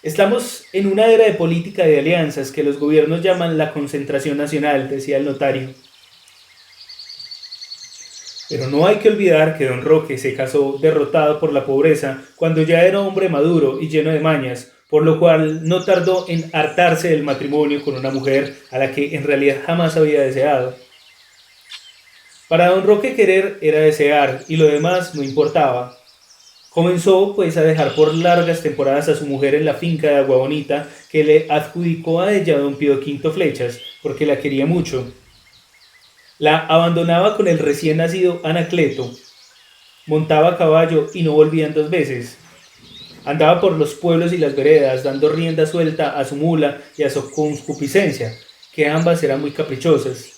[SPEAKER 1] Estamos en una era de política de alianzas que los gobiernos llaman la concentración nacional, decía el notario. Pero no hay que olvidar que don Roque se casó derrotado por la pobreza cuando ya era hombre maduro y lleno de mañas, por lo cual no tardó en hartarse del matrimonio con una mujer a la que en realidad jamás había deseado. Para don Roque querer era desear y lo demás no importaba. Comenzó pues a dejar por largas temporadas a su mujer en la finca de Agua Bonita, que le adjudicó a ella don Pío V Flechas porque la quería mucho. La abandonaba con el recién nacido Anacleto, montaba a caballo y no volvían 2 veces. Andaba por los pueblos y las veredas dando rienda suelta a su mula y a su concupiscencia, que ambas eran muy caprichosas.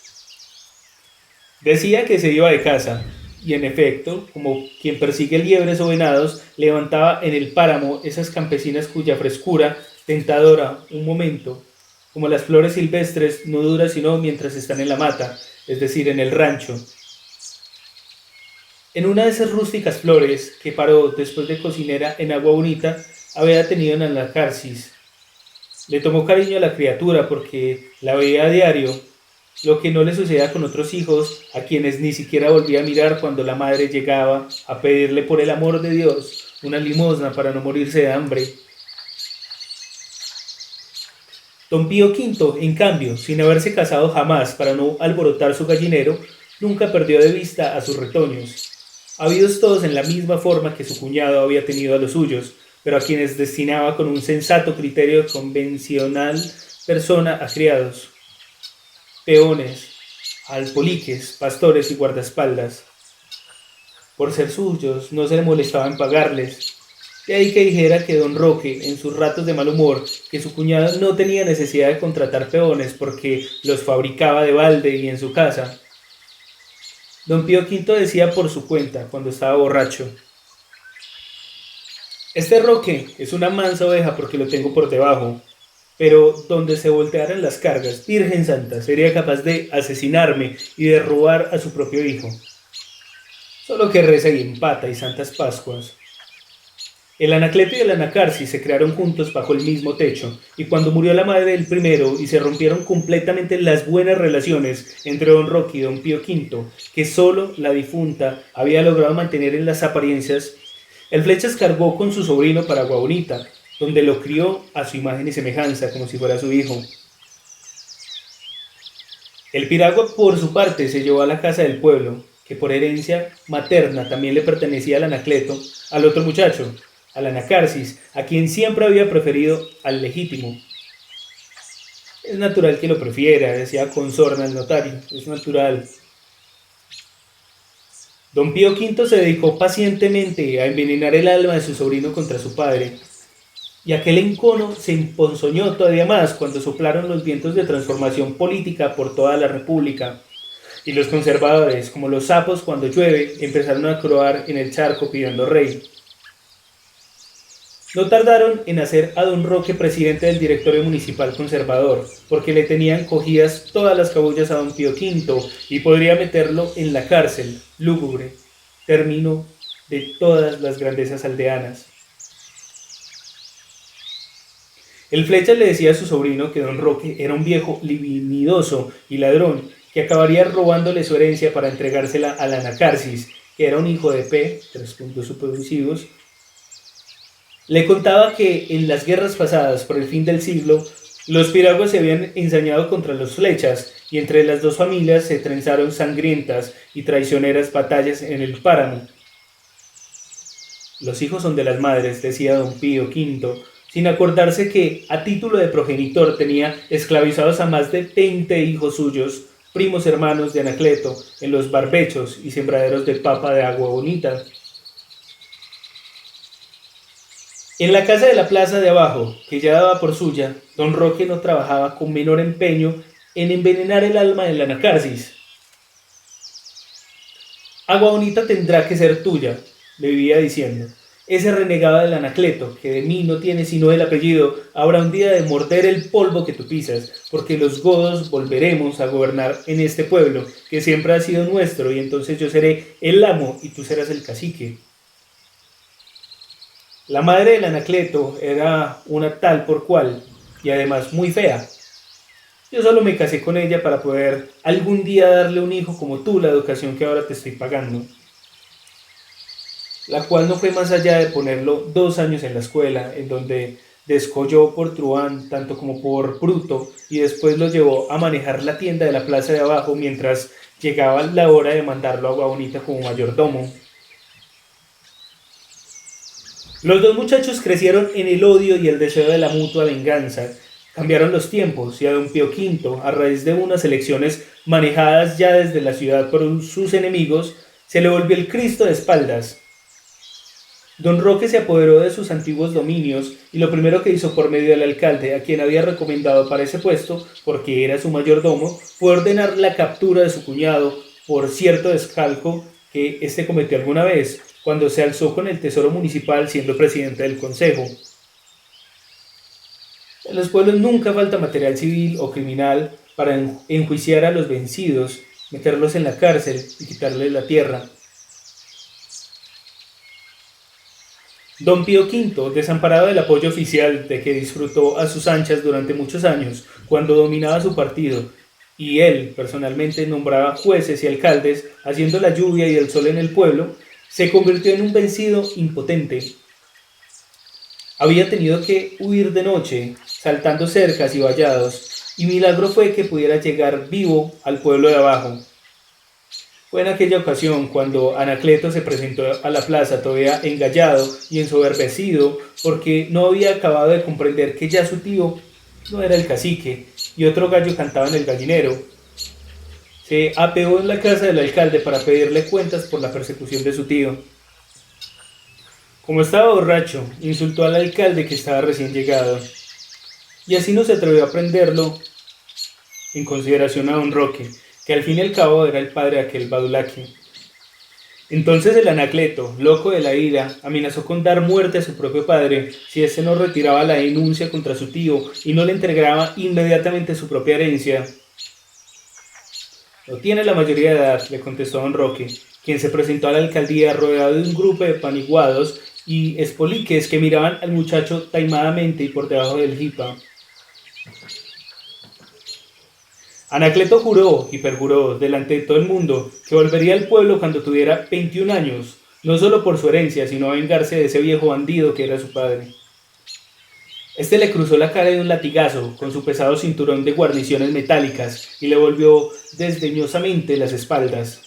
[SPEAKER 1] Decía que se iba de casa, y en efecto, como quien persigue liebres o venados, levantaba en el páramo esas campesinas cuya frescura, tentadora un momento, como las flores silvestres, no dura sino mientras están en la mata, es decir, en el rancho. En una de esas rústicas flores que paró después de cocinera en Agua Bonita, había tenido en Anacarsis. Le tomó cariño a la criatura porque la veía a diario, lo que no le sucedía con otros hijos, a quienes ni siquiera volvía a mirar cuando la madre llegaba a pedirle por el amor de Dios una limosna para no morirse de hambre. Don Pío V, en cambio, sin haberse casado jamás para no alborotar su gallinero, nunca perdió de vista a sus retoños, habidos todos en la misma forma que su cuñado había tenido a los suyos, pero a quienes destinaba con un sensato criterio convencional persona a criados, peones, alpoliques, pastores y guardaespaldas. Por ser suyos, no se le molestaba en pagarles. De ahí que dijera que don Roque, en sus ratos de mal humor, que su cuñado no tenía necesidad de contratar peones porque los fabricaba de balde y en su casa. Don Pío V decía por su cuenta, cuando estaba borracho: este Roque es una mansa oveja porque lo tengo por debajo, pero donde se voltearan las cargas, Virgen Santa, sería capaz de asesinarme y de robar a su propio hijo. Solo que reza y empata y santas Pascuas. El Anacleto y el Anacarsis se crearon juntos bajo el mismo techo, y cuando murió la madre del primero y se rompieron completamente las buenas relaciones entre don Roque y don Pío V, que solo la difunta había logrado mantener en las apariencias, el Flechas cargó con su sobrino para Agua Bonita, donde lo crió a su imagen y semejanza, como si fuera su hijo. El Piragua, por su parte, se llevó a la casa del pueblo, que por herencia materna también le pertenecía al Anacleto, al otro muchacho, al Anacarsis, a quien siempre había preferido al legítimo. Es natural que lo prefiera, decía con sorna el notario, es natural. Don Pío V se dedicó pacientemente a envenenar el alma de su sobrino contra su padre, y aquel encono se emponzoñó todavía más cuando soplaron los vientos de transformación política por toda la república, y los conservadores, como los sapos cuando llueve, empezaron a croar en el charco pidiendo rey. No tardaron en hacer a don Roque presidente del directorio municipal conservador, porque le tenían cogidas todas las cabullas a don Pío V y podría meterlo en la cárcel, lúgubre, término de todas las grandezas aldeanas. El Flechas le decía a su sobrino que don Roque era un viejo livinidoso y ladrón, que acabaría robándole su herencia para entregársela al Anacarsis, que era un hijo de P, 3 puntos suspensivos. Le contaba que en las guerras pasadas por el fin del siglo, los piraguas se habían ensañado contra los Flechas y entre las dos familias se trenzaron sangrientas y traicioneras batallas en el páramo. Los hijos son de las madres, decía don Pío V, sin acordarse que a título de progenitor tenía esclavizados a más de 20 hijos suyos, primos hermanos de Anacleto, en los barbechos y sembraderos de papa de Agua Bonita. En la casa de la plaza de abajo, que ya daba por suya, don Roque no trabajaba con menor empeño en envenenar el alma del Anacarsis. Agua Bonita tendrá que ser tuya, le vivía diciendo: ese renegado del Anacleto, que de mí no tiene sino el apellido, habrá un día de morder el polvo que tú pisas, porque los godos volveremos a gobernar en este pueblo, que siempre ha sido nuestro, y entonces yo seré el amo y tú serás el cacique. La madre del Anacleto era una tal por cual, y además muy fea. Yo solo me casé con ella para poder algún día darle un hijo como tú, la educación que ahora te estoy pagando. La cual no fue más allá de ponerlo 2 años en la escuela, en donde descolló por truán, tanto como por bruto, y después lo llevó a manejar la tienda de la plaza de abajo mientras llegaba la hora de mandarlo a Agua Bonita como mayordomo. Los dos muchachos crecieron en el odio y el deseo de la mutua venganza. Cambiaron los tiempos y a don Pío V, a raíz de unas elecciones manejadas ya desde la ciudad por sus enemigos, se le volvió el Cristo de espaldas. Don Roque se apoderó de sus antiguos dominios y lo primero que hizo por medio del alcalde, a quien había recomendado para ese puesto, porque era su mayordomo, fue ordenar la captura de su cuñado por cierto descalco que éste cometió alguna vez, cuando se alzó con el tesoro municipal siendo presidente del consejo. En los pueblos nunca falta material civil o criminal para enjuiciar a los vencidos, meterlos en la cárcel y quitarles la tierra. Don Pío V, desamparado del apoyo oficial de que disfrutó a sus anchas durante muchos años, cuando dominaba su partido, y él personalmente nombraba jueces y alcaldes, haciendo la lluvia y el sol en el pueblo, se convirtió en un vencido impotente. Había tenido que huir de noche, saltando cercas y vallados, y milagro fue que pudiera llegar vivo al pueblo de abajo. Fue en aquella ocasión cuando Anacleto se presentó a la plaza todavía engallado y ensoberbecido porque no había acabado de comprender que ya su tío no era el cacique y otro gallo cantaba en el gallinero. Se apeó en la casa del alcalde para pedirle cuentas por la persecución de su tío. Como estaba borracho, insultó al alcalde que estaba recién llegado y así no se atrevió a prenderlo en consideración a don Roque, que al fin y al cabo era el padre de aquel Badulaque. Entonces el Anacleto, loco de la ira, amenazó con dar muerte a su propio padre si éste no retiraba la denuncia contra su tío y no le entregaba inmediatamente su propia herencia. No tiene la mayoría de edad, le contestó don Roque, quien se presentó a la alcaldía rodeado de un grupo de paniguados y espoliques que miraban al muchacho taimadamente y por debajo del jipa. Anacleto juró y perjuró delante de todo el mundo que volvería al pueblo cuando tuviera 21 años, no solo por su herencia, sino a vengarse de ese viejo bandido que era su padre. Este le cruzó la cara de un latigazo con su pesado cinturón de guarniciones metálicas y le volvió desdeñosamente las espaldas.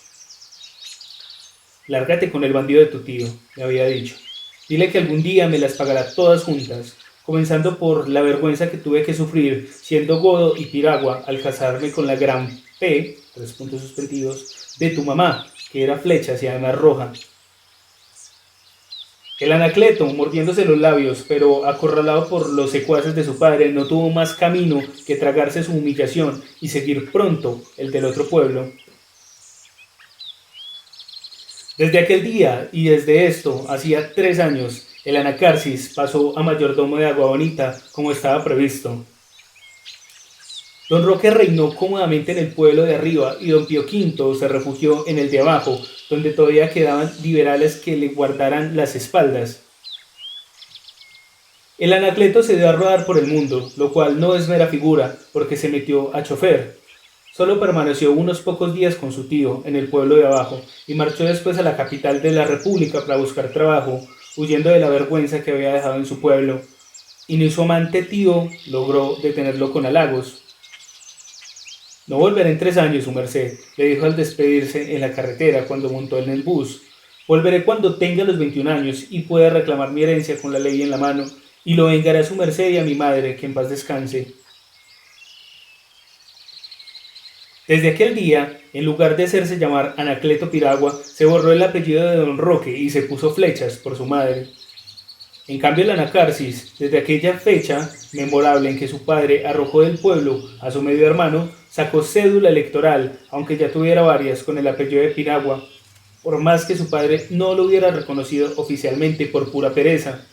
[SPEAKER 1] Lárgate con el bandido de tu tío, le había dicho. Dile que algún día me las pagará todas juntas, comenzando por la vergüenza que tuve que sufrir siendo godo y piragua al casarme con la gran P, 3 puntos suspensivos, de tu mamá, que era flecha y además roja. El Anacleto, mordiéndose los labios, pero acorralado por los secuaces de su padre, no tuvo más camino que tragarse su humillación y seguir pronto el del otro pueblo. Desde aquel día y desde esto, hacía 3 años, el Anacarsis pasó a mayordomo de Agua Bonita como estaba previsto. Don Roque reinó cómodamente en el pueblo de arriba y don Pío V se refugió en el de abajo, donde todavía quedaban liberales que le guardaran las espaldas. El Anacleto se dio a rodar por el mundo, lo cual no es mera figura, porque se metió a chofer. Solo permaneció unos pocos días con su tío en el pueblo de abajo y marchó después a la capital de la República para buscar trabajo, huyendo de la vergüenza que había dejado en su pueblo, y ni su amante tío logró detenerlo con halagos. No volveré en 3 años, su merced, le dijo al despedirse en la carretera cuando montó en el bus. Volveré cuando tenga los 21 años y pueda reclamar mi herencia con la ley en la mano, y lo vengaré a su merced y a mi madre, que en paz descanse. Desde aquel día, en lugar de hacerse llamar Anacleto Piragua, se borró el apellido de don Roque y se puso Flechas por su madre. En cambio el Anacarsis, desde aquella fecha memorable en que su padre arrojó del pueblo a su medio hermano, sacó cédula electoral, aunque ya tuviera varias con el apellido de Piragua, por más que su padre no lo hubiera reconocido oficialmente por pura pereza.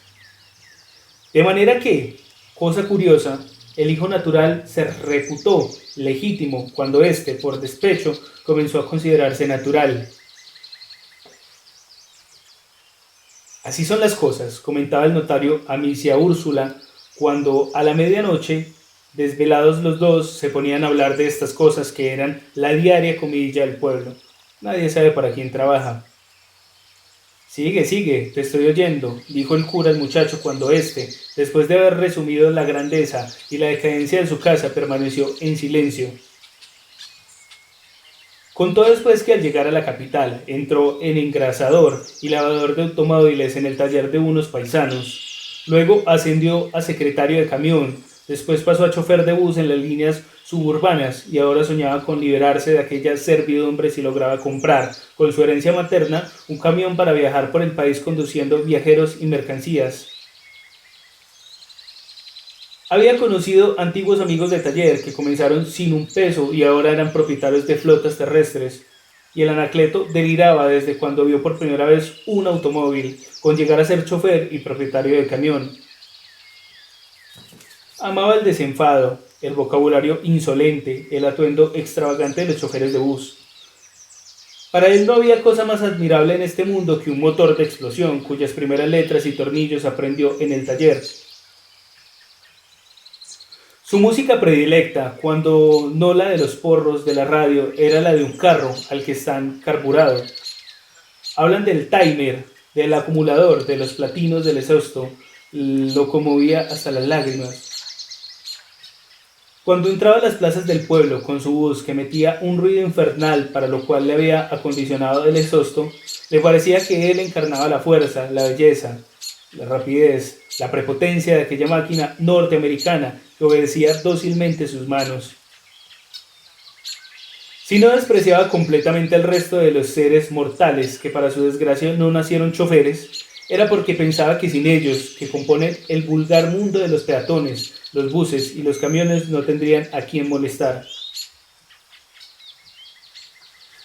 [SPEAKER 1] De manera que, cosa curiosa, el hijo natural se reputó legítimo cuando éste, por despecho, comenzó a considerarse natural. Así son las cosas, comentaba el notario a Misia Úrsula, cuando a la medianoche, desvelados los dos, se ponían a hablar de estas cosas que eran la diaria comidilla del pueblo. Nadie sabe para quién trabaja. Sigue, sigue, te estoy oyendo, dijo el cura al muchacho cuando éste, después de haber resumido la grandeza y la decadencia de su casa, permaneció en silencio. Contó después que al llegar a la capital entró en engrasador y lavador de automóviles en el taller de unos paisanos. Luego ascendió a secretario de camión, después pasó a chofer de bus en las líneas suburbanas y ahora soñaba con liberarse de aquella servidumbre si lograba comprar, con su herencia materna, un camión para viajar por el país conduciendo viajeros y mercancías. Había conocido antiguos amigos de taller que comenzaron sin un peso y ahora eran propietarios de flotas terrestres. Y el Anacleto deliraba desde cuando vio por primera vez un automóvil, con llegar a ser chofer y propietario de camión. Amaba el desenfado, el vocabulario insolente, el atuendo extravagante de los choferes de bus. Para él no había cosa más admirable en este mundo que un motor de explosión cuyas primeras letras y tornillos aprendió en el taller. Su música predilecta, cuando no la de los porros de la radio, era la de un carro al que están carburados. Hablan del timer, del acumulador, de los platinos del exhausto. Lo conmovía hasta las lágrimas. Cuando entraba a las plazas del pueblo con su bus que metía un ruido infernal para lo cual le había acondicionado el exhausto, le parecía que él encarnaba la fuerza, la belleza, la rapidez, la prepotencia de aquella máquina norteamericana que obedecía dócilmente sus manos. Si no despreciaba completamente al resto de los seres mortales que para su desgracia no nacieron choferes, era porque pensaba que sin ellos, que componen el vulgar mundo de los peatones, los buses y los camiones, no tendrían a quien molestar.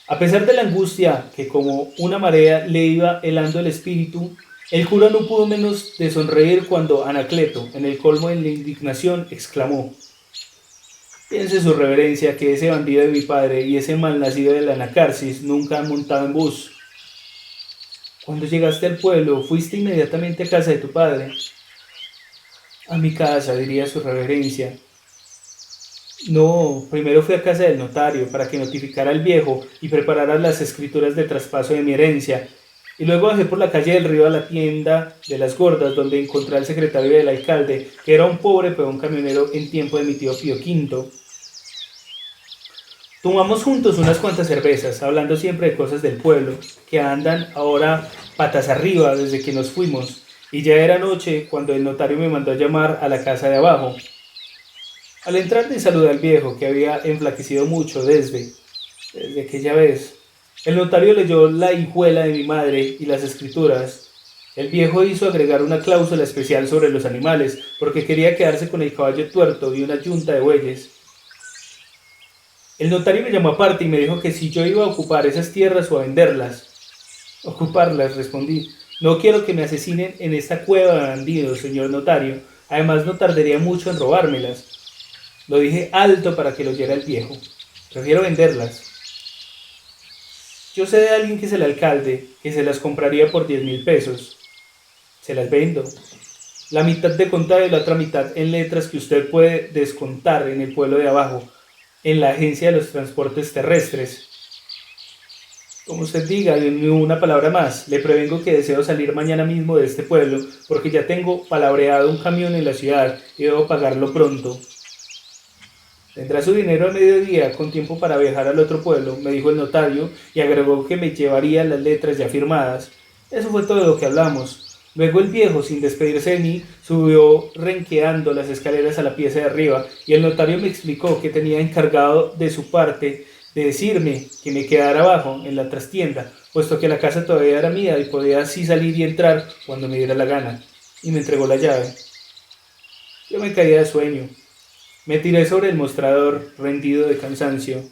[SPEAKER 1] A pesar de la angustia que como una marea le iba helando el espíritu, el cura no pudo menos de sonreír cuando Anacleto, en el colmo de la indignación, exclamó: «Piense su reverencia que ese bandido de mi padre y ese malnacido de la Anacarsis nunca han montado en bus. Cuando llegaste al pueblo, fuiste inmediatamente a casa de tu padre». «A mi casa», diría su reverencia. «No, primero fui a casa del notario para que notificara al viejo y preparara las escrituras de traspaso de mi herencia, y luego bajé por la calle del río a la tienda de las gordas, donde encontré al secretario del alcalde, que era un pobre peón camionero en tiempo de mi tío Pío V. Tomamos juntos unas cuantas cervezas, hablando siempre de cosas del pueblo, que andan ahora patas arriba desde que nos fuimos, y ya era noche cuando el notario me mandó a llamar a la casa de abajo. Al entrar le saludé al viejo, que había enflaquecido mucho desde aquella vez. El notario leyó la hijuela de mi madre y las escrituras. El viejo hizo agregar una cláusula especial sobre los animales, porque quería quedarse con el caballo tuerto y una yunta de bueyes. El notario me llamó aparte y me dijo que si yo iba a ocupar esas tierras o a venderlas. «Ocuparlas», respondí. «No quiero que me asesinen en esta cueva de bandidos, señor notario. Además no tardaría mucho en robármelas». Lo dije alto para que lo oyera el viejo. «Prefiero venderlas». «Yo sé de alguien que es el alcalde, que se las compraría por 10,000 pesos. Se las vendo. La mitad de contado y la otra mitad en letras que usted puede descontar en el pueblo de abajo, en la agencia de los transportes terrestres». «Como usted diga, ni una palabra más. Le prevengo que deseo salir mañana mismo de este pueblo, porque ya tengo palabreado un camión en la ciudad y debo pagarlo pronto». «Tendrá su dinero a mediodía, con tiempo para viajar al otro pueblo», me dijo el notario, y agregó que me llevaría las letras ya firmadas. Eso fue todo lo que hablamos. Luego el viejo, sin despedirse de mí, subió renqueando las escaleras a la pieza de arriba, y el notario me explicó que tenía encargado de su parte de decirme que me quedara abajo, en la trastienda, puesto que la casa todavía era mía y podía así salir y entrar cuando me diera la gana, y me entregó la llave. Yo me caía de sueño. Me tiré sobre el mostrador, rendido de cansancio.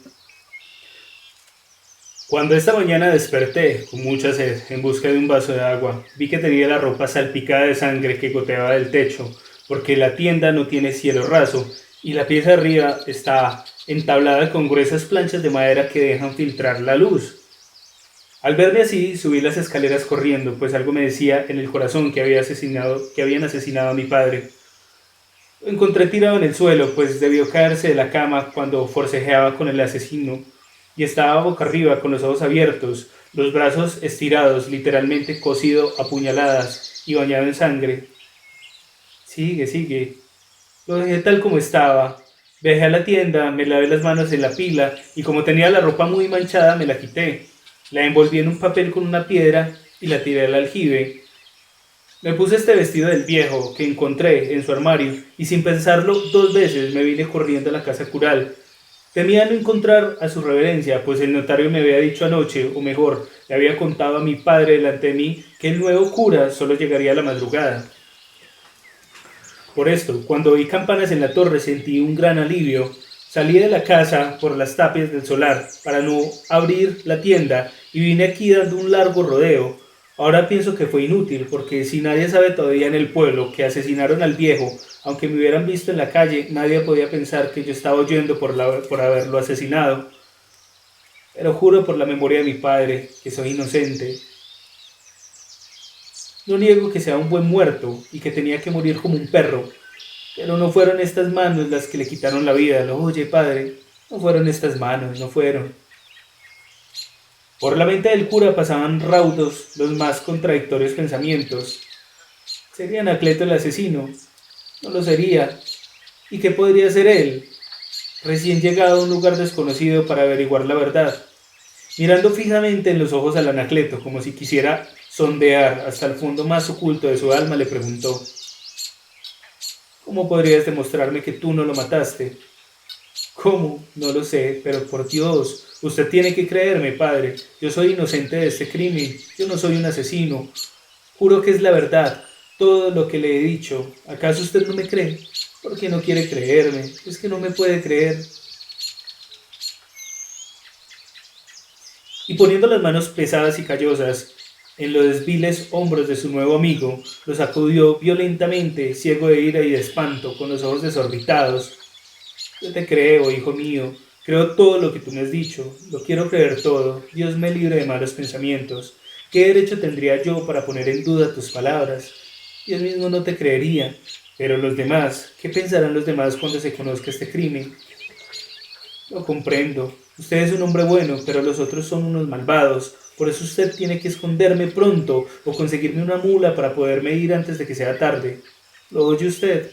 [SPEAKER 1] Cuando esta mañana desperté con mucha sed en busca de un vaso de agua, vi que tenía la ropa salpicada de sangre que goteaba del techo, porque la tienda no tiene cielo raso y la pieza de arriba está entablada con gruesas planchas de madera que dejan filtrar la luz. Al verme así, subí las escaleras corriendo, pues algo me decía en el corazón que habían asesinado a mi padre. Lo encontré tirado en el suelo, pues debió caerse de la cama cuando forcejeaba con el asesino, y estaba boca arriba con los ojos abiertos, los brazos estirados, literalmente cosido a puñaladas y bañado en sangre. Sigue, sigue. Lo dejé tal como estaba. Viajé a la tienda, me lavé las manos en la pila y como tenía la ropa muy manchada me la quité. La envolví en un papel con una piedra y la tiré al aljibe. Me puse este vestido del viejo que encontré en su armario y sin pensarlo 2 veces me vine corriendo a la casa cural. Temía no encontrar a su reverencia, pues el notario me había dicho anoche, o mejor, le había contado a mi padre delante de mí que el nuevo cura solo llegaría a la madrugada. Por esto, cuando oí campanas en la torre sentí un gran alivio. Salí de la casa por las tapias del solar para no abrir la tienda y vine aquí dando un largo rodeo. Ahora pienso que fue inútil porque si nadie sabe todavía en el pueblo que asesinaron al viejo, aunque me hubieran visto en la calle, nadie podía pensar que yo estaba huyendo por haberlo asesinado. Pero juro por la memoria de mi padre que soy inocente. No niego que sea un buen muerto y que tenía que morir como un perro, pero no fueron estas manos las que le quitaron la vida. Lo oye, padre, no fueron estas manos, no fueron. Por la mente del cura pasaban raudos los más contradictorios pensamientos. ¿Sería Anacleto el asesino? No lo sería. ¿Y qué podría ser él? Recién llegado a un lugar desconocido para averiguar la verdad. Mirando fijamente en los ojos al Anacleto, como si quisiera sondear hasta el fondo más oculto de su alma, le preguntó: ¿cómo podrías demostrarme que tú no lo mataste? ¿Cómo? No lo sé, pero por Dios, usted tiene que creerme, padre. Yo soy inocente de este crimen. Yo no soy un asesino. Juro que es la verdad, todo lo que le he dicho. ¿Acaso usted no me cree? ¿Por qué no quiere creerme? Es que no me puede creer. Y poniendo las manos pesadas y callosas en los viles hombros de su nuevo amigo, lo sacudió violentamente, ciego de ira y de espanto, con los ojos desorbitados. Yo te creo, hijo mío, creo todo lo que tú me has dicho, lo quiero creer todo, Dios me libre de malos pensamientos. ¿Qué derecho tendría yo para poner en duda tus palabras? Dios mismo no te creería, pero los demás, ¿qué pensarán los demás cuando se conozca este crimen? Lo comprendo. Usted es un hombre bueno, pero los otros son unos malvados. Por eso usted tiene que esconderme pronto o conseguirme una mula para poderme ir antes de que sea tarde. ¿Lo oye usted?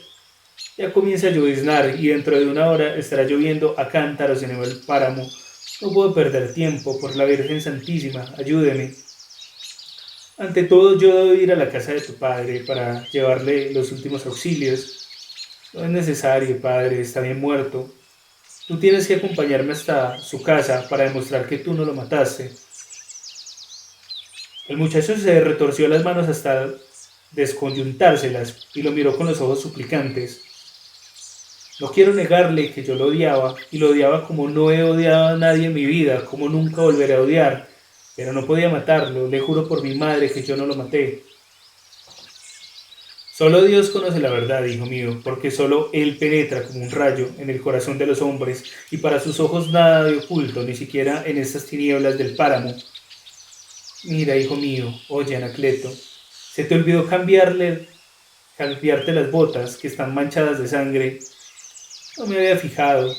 [SPEAKER 1] Ya comienza a lloviznar y dentro de una hora estará lloviendo a cántaros en el páramo. No puedo perder tiempo, por la Virgen Santísima, ayúdeme. Ante todo, yo debo ir a la casa de tu padre para llevarle los últimos auxilios. No es necesario, padre, está bien muerto. Tú tienes que acompañarme hasta su casa para demostrar que tú no lo mataste. El muchacho se retorció las manos hasta desconyuntárselas y lo miró con los ojos suplicantes. No quiero negarle que yo lo odiaba, y lo odiaba como no he odiado a nadie en mi vida, como nunca volveré a odiar, pero no podía matarlo, le juro por mi madre que yo no lo maté. Solo Dios conoce la verdad, hijo mío, porque solo Él penetra como un rayo en el corazón de los hombres, y para sus ojos nada de oculto, ni siquiera en estas tinieblas del páramo. Mira, hijo mío, oye, Anacleto, se te olvidó cambiarte las botas, que están manchadas de sangre. No me había fijado.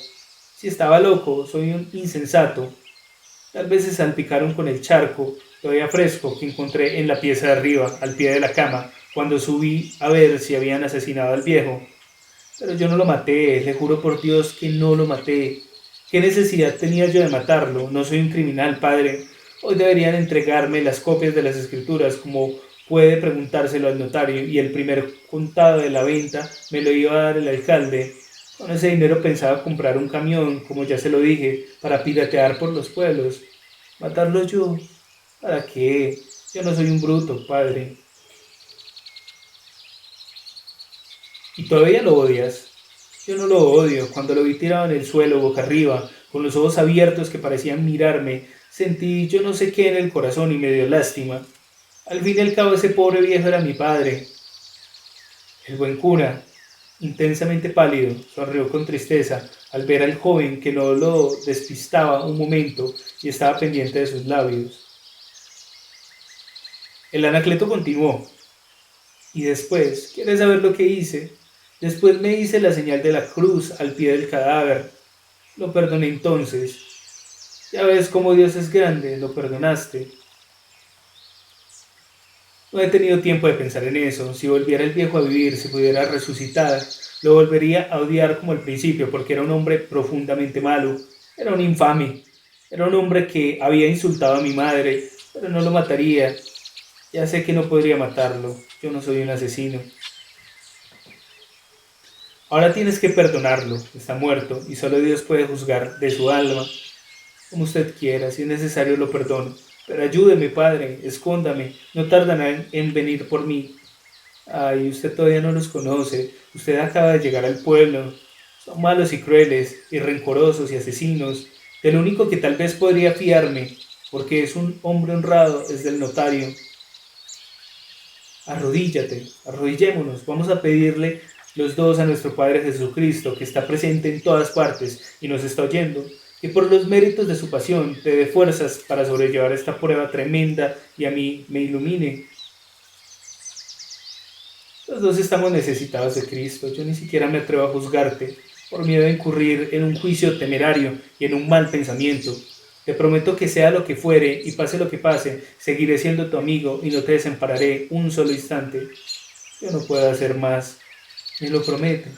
[SPEAKER 1] Si estaba loco, soy un insensato. Tal vez se salpicaron con el charco, todavía fresco, que encontré en la pieza de arriba, al pie de la cama, cuando subí a ver si habían asesinado al viejo. Pero yo no lo maté, le juro por Dios que no lo maté. ¿Qué necesidad tenía yo de matarlo? No soy un criminal, padre. Hoy deberían entregarme las copias de las escrituras, como puede preguntárselo al notario, y el primer contado de la venta me lo iba a dar el alcalde. Con ese dinero pensaba comprar un camión, como ya se lo dije, para piratear por los pueblos. ¿Matarlo yo? ¿Para qué? Yo no soy un bruto, padre. ¿Y todavía lo odias? Yo no lo odio. Cuando lo vi tirado en el suelo, boca arriba, con los ojos abiertos que parecían mirarme, Sentí yo no sé qué en el corazón y me dio lástima. Al fin y al cabo ese pobre viejo era mi padre. El buen cura, intensamente pálido, sonrió con tristeza al ver al joven que no lo despistaba un momento y estaba pendiente de sus labios. El Anacleto continuó. Y después, ¿quieres saber lo que hice? Después me hice la señal de la cruz al pie del cadáver. Lo perdoné entonces. Ya ves cómo Dios es grande, lo perdonaste. No he tenido tiempo de pensar en eso. Si volviera el viejo a vivir, si pudiera resucitar, lo volvería a odiar como al principio, porque era un hombre profundamente malo. Era un infame. Era un hombre que había insultado a mi madre, pero no lo mataría. Ya sé que no podría matarlo. Yo no soy un asesino. Ahora tienes que perdonarlo. Está muerto y solo Dios puede juzgar de su alma. Como usted quiera, si es necesario lo perdono. Pero ayúdeme, padre, escóndame. No tardarán en venir por mí. Ay, usted todavía no los conoce. Usted acaba de llegar al pueblo. Son malos y crueles, y rencorosos y asesinos. Del único que tal vez podría fiarme, porque es un hombre honrado, es del notario. Arrodíllate, arrodillémonos. Vamos a pedirle los dos a nuestro Padre Jesucristo, que está presente en todas partes y nos está oyendo, que por los méritos de su pasión te dé fuerzas para sobrellevar esta prueba tremenda y a mí me ilumine. Los dos estamos necesitados de Cristo. Yo ni siquiera me atrevo a juzgarte, por miedo a incurrir en un juicio temerario y en un mal pensamiento. Te prometo que sea lo que fuere y pase lo que pase, seguiré siendo tu amigo y no te desampararé un solo instante. Yo no puedo hacer más. Me lo prometo.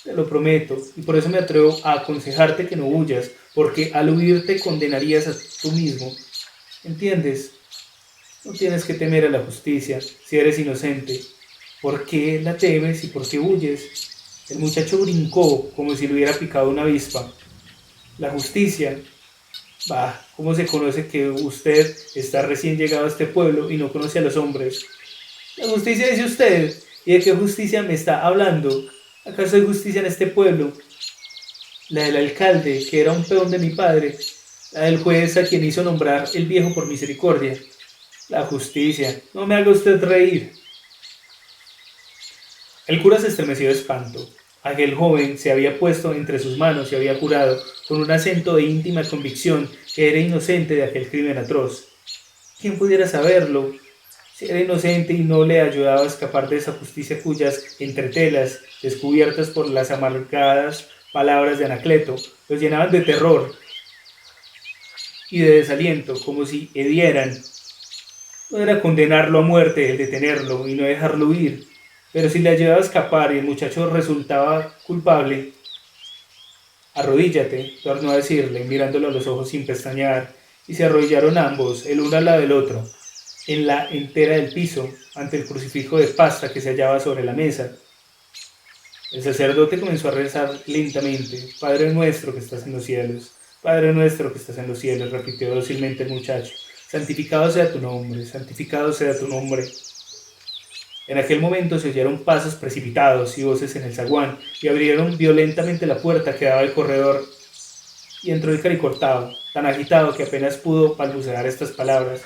[SPEAKER 1] Te lo prometo, y por eso me atrevo a aconsejarte que no huyas, porque al huir te condenarías a tú mismo. ¿Entiendes? No tienes que temer a la justicia si eres inocente. ¿Por qué la temes y por qué huyes? El muchacho brincó como si le hubiera picado una avispa. La justicia. Bah, ¿cómo se conoce que usted está recién llegado a este pueblo y no conoce a los hombres? La justicia dice usted. ¿Y de qué justicia me está hablando? ¿Acaso hay justicia en este pueblo? La del alcalde, que era un peón de mi padre. La del juez a quien hizo nombrar el viejo por misericordia. La justicia. No me haga usted reír. El cura se estremeció de espanto. Aquel joven se había puesto entre sus manos y había jurado, con un acento de íntima convicción, que era inocente de aquel crimen atroz. ¿Quién pudiera saberlo? Si era inocente y no le ayudaba a escapar de esa justicia cuyas entretelas, descubiertas por las amargadas palabras de Anacleto, los llenaban de terror y de desaliento, como si hedieran. No era condenarlo a muerte el detenerlo y no dejarlo huir, pero si le ayudaba a escapar y el muchacho resultaba culpable, arrodíllate, tornó a decirle, mirándolo a los ojos sin pestañear, y se arrodillaron ambos, el uno al lado del otro, en la entera del piso, ante el crucifijo de pasta que se hallaba sobre la mesa. El sacerdote comenzó a rezar lentamente, Padre nuestro que estás en los cielos, Padre nuestro que estás en los cielos, repitió dócilmente el muchacho, santificado sea tu nombre, santificado sea tu nombre. En aquel momento se oyeron pasos precipitados y voces en el zaguán, y abrieron violentamente la puerta que daba al corredor, y entró el caricortado, tan agitado que apenas pudo balbucear estas palabras.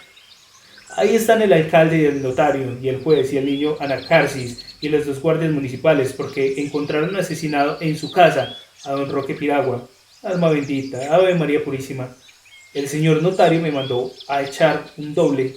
[SPEAKER 1] Ahí están el alcalde y el notario, y el juez, y el niño Anacarsis, y los dos guardias municipales, porque encontraron asesinado en su casa a don Roque Piragua. Alma bendita, Ave María Purísima. El señor notario me mandó a echar un doble